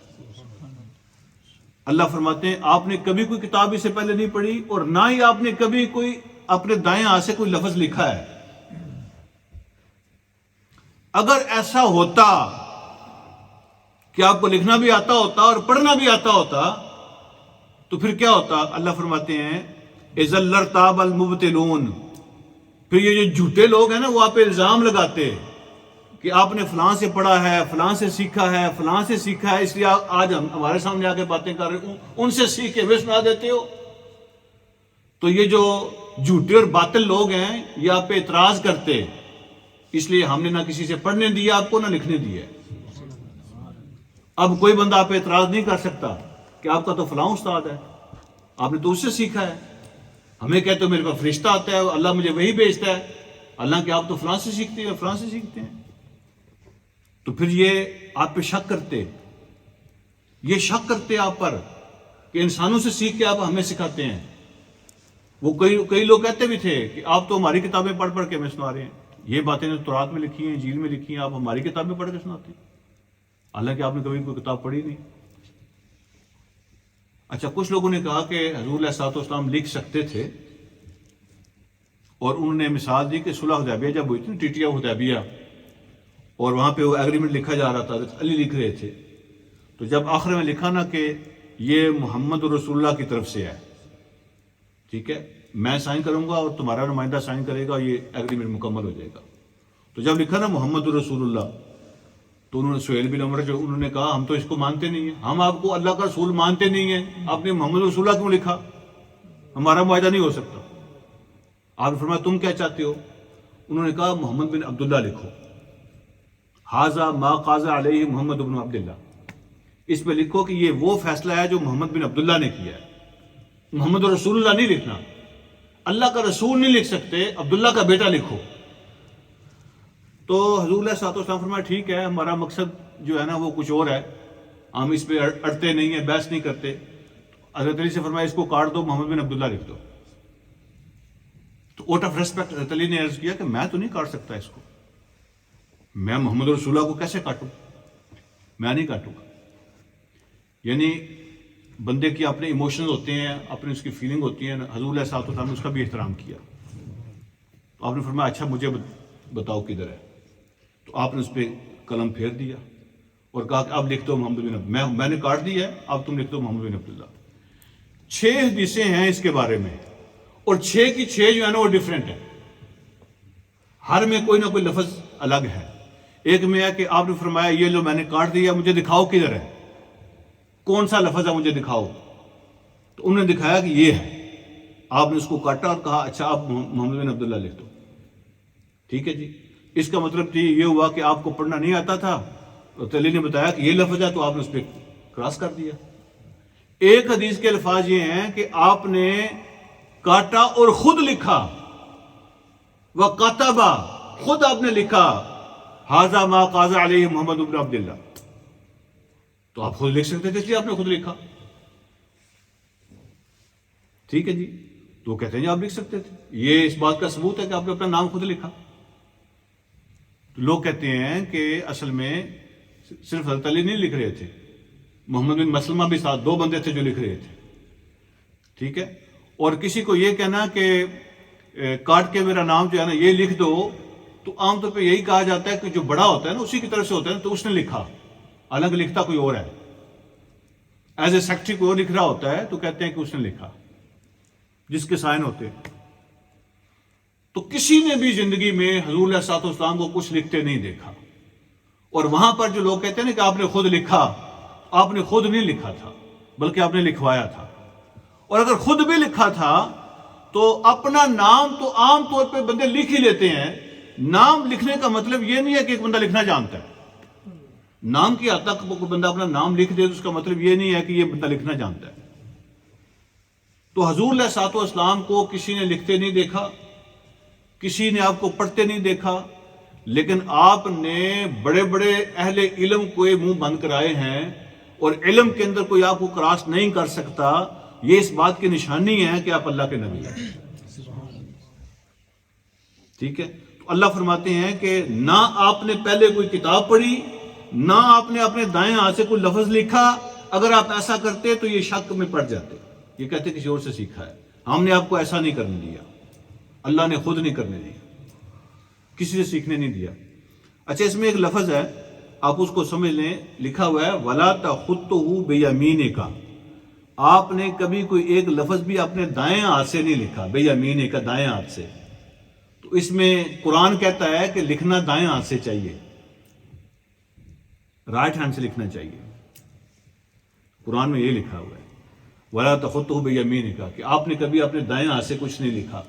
اللہ فرماتے ہیں آپ نے کبھی کوئی کتاب اس سے پہلے نہیں پڑھی، اور نہ ہی آپ نے کبھی کوئی اپنے دائیں ہاتھ سے کوئی لفظ لکھا ہے۔ اگر ایسا ہوتا کہ آپ کو لکھنا بھی آتا ہوتا اور پڑھنا بھی آتا ہوتا تو پھر کیا ہوتا؟ اللہ فرماتے ہیں اذا لارتاب المبطلون، پھر یہ جو جھوٹے لوگ ہیں نا وہ آپ پہ الزام لگاتے کہ آپ نے فلاں سے پڑھا ہے، فلاں سے سیکھا ہے، فلاں سے سیکھا ہے، اس لیے آج ہم ہمارے سامنے آ کے باتیں کر رہے ہوں، ان سے سیکھ کے ہمیں سنا دیتے ہو۔ تو یہ جو جھوٹے اور باطل لوگ ہیں یہ آپ پہ اعتراض کرتے، اس لیے ہم نے نہ کسی سے پڑھنے دیا آپ کو، نہ لکھنے دیا۔ اب کوئی بندہ آپ پہ اعتراض نہیں کر سکتا کہ آپ کا تو فلاں استاد ہے، آپ نے تو اس سے سیکھا ہے۔ ہمیں کہتے ہو میرے پاس فرشتہ آتا ہے، اللہ مجھے وہی بھیجتا ہے، اللہ کہ آپ تو فلاں سے سیکھتے ہیں، فلاں سے سیکھتے ہیں. تو پھر یہ آپ پہ شک کرتے، یہ شک کرتے آپ پر کہ انسانوں سے سیکھ کے آپ ہمیں سکھاتے ہیں. وہ کئی لوگ کہتے بھی تھے کہ آپ تو ہماری کتابیں پڑھ پڑھ کے ہمیں سنا رہے ہیں. یہ باتیں جو تورات میں لکھی ہیں، انجیل میں لکھی ہیں، آپ ہماری کتابیں پڑھ کے سناتے ہیں، حالانکہ آپ نے کبھی کوئی کتاب پڑھی نہیں. اچھا، کچھ لوگوں نے کہا کہ حضور علیہ الصلوۃ والسلام لکھ سکتے تھے، اور انہوں نے مثال دی کہ صلح حدیبیہ جب ہوئی تھی، ٹیٹیا حدیبیہ، اور وہاں پہ وہ ایگریمنٹ لکھا جا رہا تھا، علی لکھ رہے تھے، تو جب آخر میں لکھا نا کہ یہ محمد رسول اللہ کی طرف سے ہے، ٹھیک ہے، میں سائن کروں گا اور تمہارا نمائندہ سائن کرے گا، یہ ایگریمنٹ مکمل ہو جائے گا. تو جب لکھا نا محمد رسول اللہ، تو انہوں نے سہیل بن عمر جو انہوں نے کہا ہم تو اس کو مانتے نہیں ہیں، ہم آپ کو اللہ کا رسول مانتے نہیں ہیں، آپ نے محمد رسول اللہ کیوں لکھا؟ ہمارا معاہدہ نہیں ہو سکتا. آپ نے فرمایا تم کیا چاہتے ہو؟ انہوں نے کہا محمد بن عبداللہ لکھو، حاذا ما قاض علیہ محمد بن عبداللہ، اس پہ لکھو کہ یہ وہ فیصلہ ہے جو محمد بن عبداللہ نے کیا ہے، محمد رسول اللہ نہیں لکھنا. اللہ کا رسول نہیں لکھ سکتے، عبداللہ کا بیٹا لکھو. تو حضور علیہ الصلوۃ والسلام فرمایا ٹھیک ہے، ہمارا مقصد جو ہے نا وہ کچھ اور ہے، ہم اس پہ اڑتے نہیں ہیں، بحث نہیں کرتے. حضرت علی سے فرمایا اس کو کاٹ دو، محمد بن عبداللہ لکھ دو. تو آؤٹ آف ریسپیکٹ حضرت علی نے عرض کیا کہ میں تو نہیں کاٹ سکتا اس کو، میں محمد رسول اللہ کو کیسے کاٹوں؟ میں نہیں کاٹوں گا. یعنی بندے کی اپنے ایموشنز ہوتے ہیں، اپنی اس کی فیلنگ ہوتی ہیں. حضور علیہ الصلوۃ والسلام نے اس کا بھی احترام کیا. تو آپ نے فرمایا اچھا مجھے بتاؤ کدھر ہے. تو آپ نے اس پہ قلم پھیر دیا اور کہا کہ اب لکھ دو محمد بن عبداللہ. میں نے کاٹ دیا ہے، اب تم لکھ دو محمد بن عبداللہ. 6 حدیثیں ہیں اس کے بارے میں، اور 6 کی 6 جو ہے نا وہ ڈیفرنٹ ہے، ہر میں کوئی نہ کوئی لفظ الگ ہے. ایک میں ہے کہ آپ نے فرمایا یہ لو میں نے کاٹ دیا، مجھے دکھاؤ کدھر ہے، کون سا لفظ ہے مجھے دکھاؤ. تو انہوں نے دکھایا کہ یہ ہے. آپ نے اس کو کاٹا اور کہا اچھا اب محمد بن عبداللہ لکھ دو. ٹھیک ہے جی، اس کا مطلب یہ ہوا کہ آپ کو پڑھنا نہیں آتا تھا، تو علی نے بتایا کہ یہ لفظ ہے تو آپ نے اس پہ کراس کر دیا. ایک حدیث کے الفاظ یہ ہیں کہ آپ نے کاٹا اور خود لکھا، وَقَتَبَ، خود آپ نے لکھا، حَاذَا مَا قَاضَ عَلَيْهِ محمد بن عبداللہ. تو آپ خود لکھ سکتے تھے، اس لیے آپ نے خود لکھا. ٹھیک ہے جی، تو کہتے ہیں جی آپ لکھ سکتے تھے، یہ اس بات کا ثبوت ہے کہ آپ نے اپنا نام خود لکھا. تو لوگ کہتے ہیں کہ اصل میں صرف حضرت علی نہیں لکھ رہے تھے، محمد بن مسلمہ بھی ساتھ، 2 بندے تھے جو لکھ رہے تھے. ٹھیک ہے، اور کسی کو یہ کہنا کہ کاٹ کے میرا نام جو ہے نا یہ لکھ دو، تو عام طور پہ یہی کہا جاتا ہے کہ جو بڑا ہوتا ہے نا اسی کی طرف سے ہوتا ہے نا، تو اس نے لکھا، حالانکہ لکھتا کوئی اور ہے. ایز اے سیکٹری کوئی اور لکھ رہا ہوتا ہے تو کہتے ہیں کہ اس نے لکھا، جس کے سائن ہوتے. تو کسی نے بھی زندگی میں حضور علیہ الصلوۃ والسلام کو کچھ لکھتے نہیں دیکھا. اور وہاں پر جو لوگ کہتے ہیں نا کہ آپ نے خود لکھا، آپ نے خود نہیں لکھا تھا بلکہ آپ نے لکھوایا تھا. اور اگر خود بھی لکھا تھا تو اپنا نام تو عام طور پہ بندے لکھ ہی لیتے ہیں. نام لکھنے کا مطلب یہ نہیں ہے کہ ایک بندہ لکھنا جانتا ہے. نام کی حد تک کوئی بندہ اپنا نام لکھ دے تو اس کا مطلب یہ نہیں ہے کہ یہ بندہ لکھنا جانتا ہے. تو حضور علیہ الصلوۃ والسلام کو کسی نے لکھتے نہیں دیکھا، کسی نے آپ کو پڑھتے نہیں دیکھا، لیکن آپ نے بڑے بڑے اہل علم کو منہ بند کرائے ہیں، اور علم کے اندر کوئی آپ کو کراس نہیں کر سکتا. یہ اس بات کی نشانی ہے کہ آپ اللہ کے نبی ہیں. ٹھیک ہے، تو اللہ فرماتے ہیں کہ نہ آپ نے پہلے کوئی کتاب پڑھی، نہ آپ نے اپنے دائیں ہاتھ سے کوئی لفظ لکھا. اگر آپ ایسا کرتے تو یہ شک میں پڑ جاتے، یہ کہتے کسی اور سے سیکھا ہے. ہم نے آپ کو ایسا نہیں کرنے دیا، اللہ نے خود نہیں کرنے دیا، کسی سے سیکھنے نہیں دیا. اچھا، اس میں ایک لفظ ہے، آپ اس کو سمجھ لیں، لکھا ہوا ہے وَلَا تَخُطُّهُ بِيَمِينِكَ. آپ نے کبھی کوئی ایک لفظ بھی اپنے دائیں ہاتھ سے نہیں لکھا، بِيَمِينِكَ، دائیں ہاتھ سے. تو اس میں قرآن کہتا ہے کہ لکھنا دائیں ہاتھ سے چاہیے، رائٹ ہینڈ سے لکھنا چاہیے. قرآن میں یہ لکھا ہوا ہے وَلَا تَخُطُّهُ بِيَمِينِكَ، کہ آپ نے کبھی اپنے دائیں ہاتھ سے کچھ نہیں لکھا.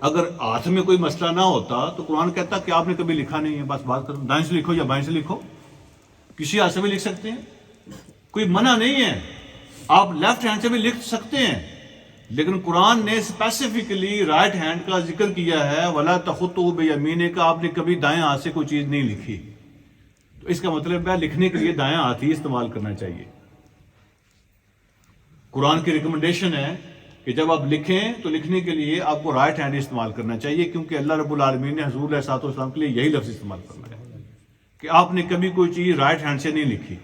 اگر ہاتھ میں کوئی مسئلہ نہ ہوتا تو قرآن کہتا کہ آپ نے کبھی لکھا نہیں ہے، بس بات کرو، دائیں سے لکھو یا بائیں سے لکھو، کسی ہاتھ سے بھی لکھ سکتے ہیں، کوئی منع نہیں ہے. آپ لیفٹ ہینڈ سے بھی لکھ سکتے ہیں، لیکن قرآن نے اسپیسیفکلی رائٹ ہینڈ کا ذکر کیا ہے، وَلَا تَخُطُّوا بِيَمِينِكَ، آپ نے کبھی دائیں ہاتھ سے کوئی چیز نہیں لکھی. تو اس کا مطلب ہے لکھنے کے لیے دائیں ہاتھ ہی استعمال کرنا چاہیے. قرآن کی ریکمنڈیشن ہے کہ جب آپ لکھیں تو لکھنے کے لیے آپ کو رائٹ ہینڈ استعمال کرنا چاہیے، کیونکہ اللہ رب العالمین نے حضور علیہ السلام کے لیے یہی لفظ استعمال کرنا ہے کہ آپ نے کبھی کوئی چیز رائٹ ہینڈ سے نہیں لکھی.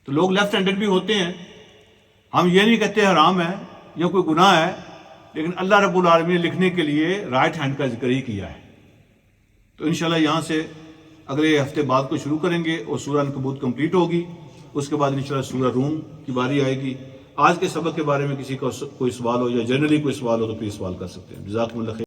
تو لوگ لیفٹ ہینڈڈ بھی ہوتے ہیں، ہم یہ نہیں کہتے حرام ہے یا کوئی گناہ ہے، لیکن اللہ رب العالمین نے لکھنے کے لیے رائٹ ہینڈ کا ذکر ہی کیا ہے. تو انشاءاللہ یہاں سے اگلے ہفتے بعد کو شروع کریں گے اور سورہ عنکبوت کمپلیٹ ہوگی. اس کے بعد انشاءاللہ سورہ روم کی باری آئے گی. آج کے سبق کے بارے میں کسی کا کوئی سوال ہو یا جنرلی کوئی سوال ہو تو پلیز سوال کر سکتے ہیں. جزاکم اللہ خیر.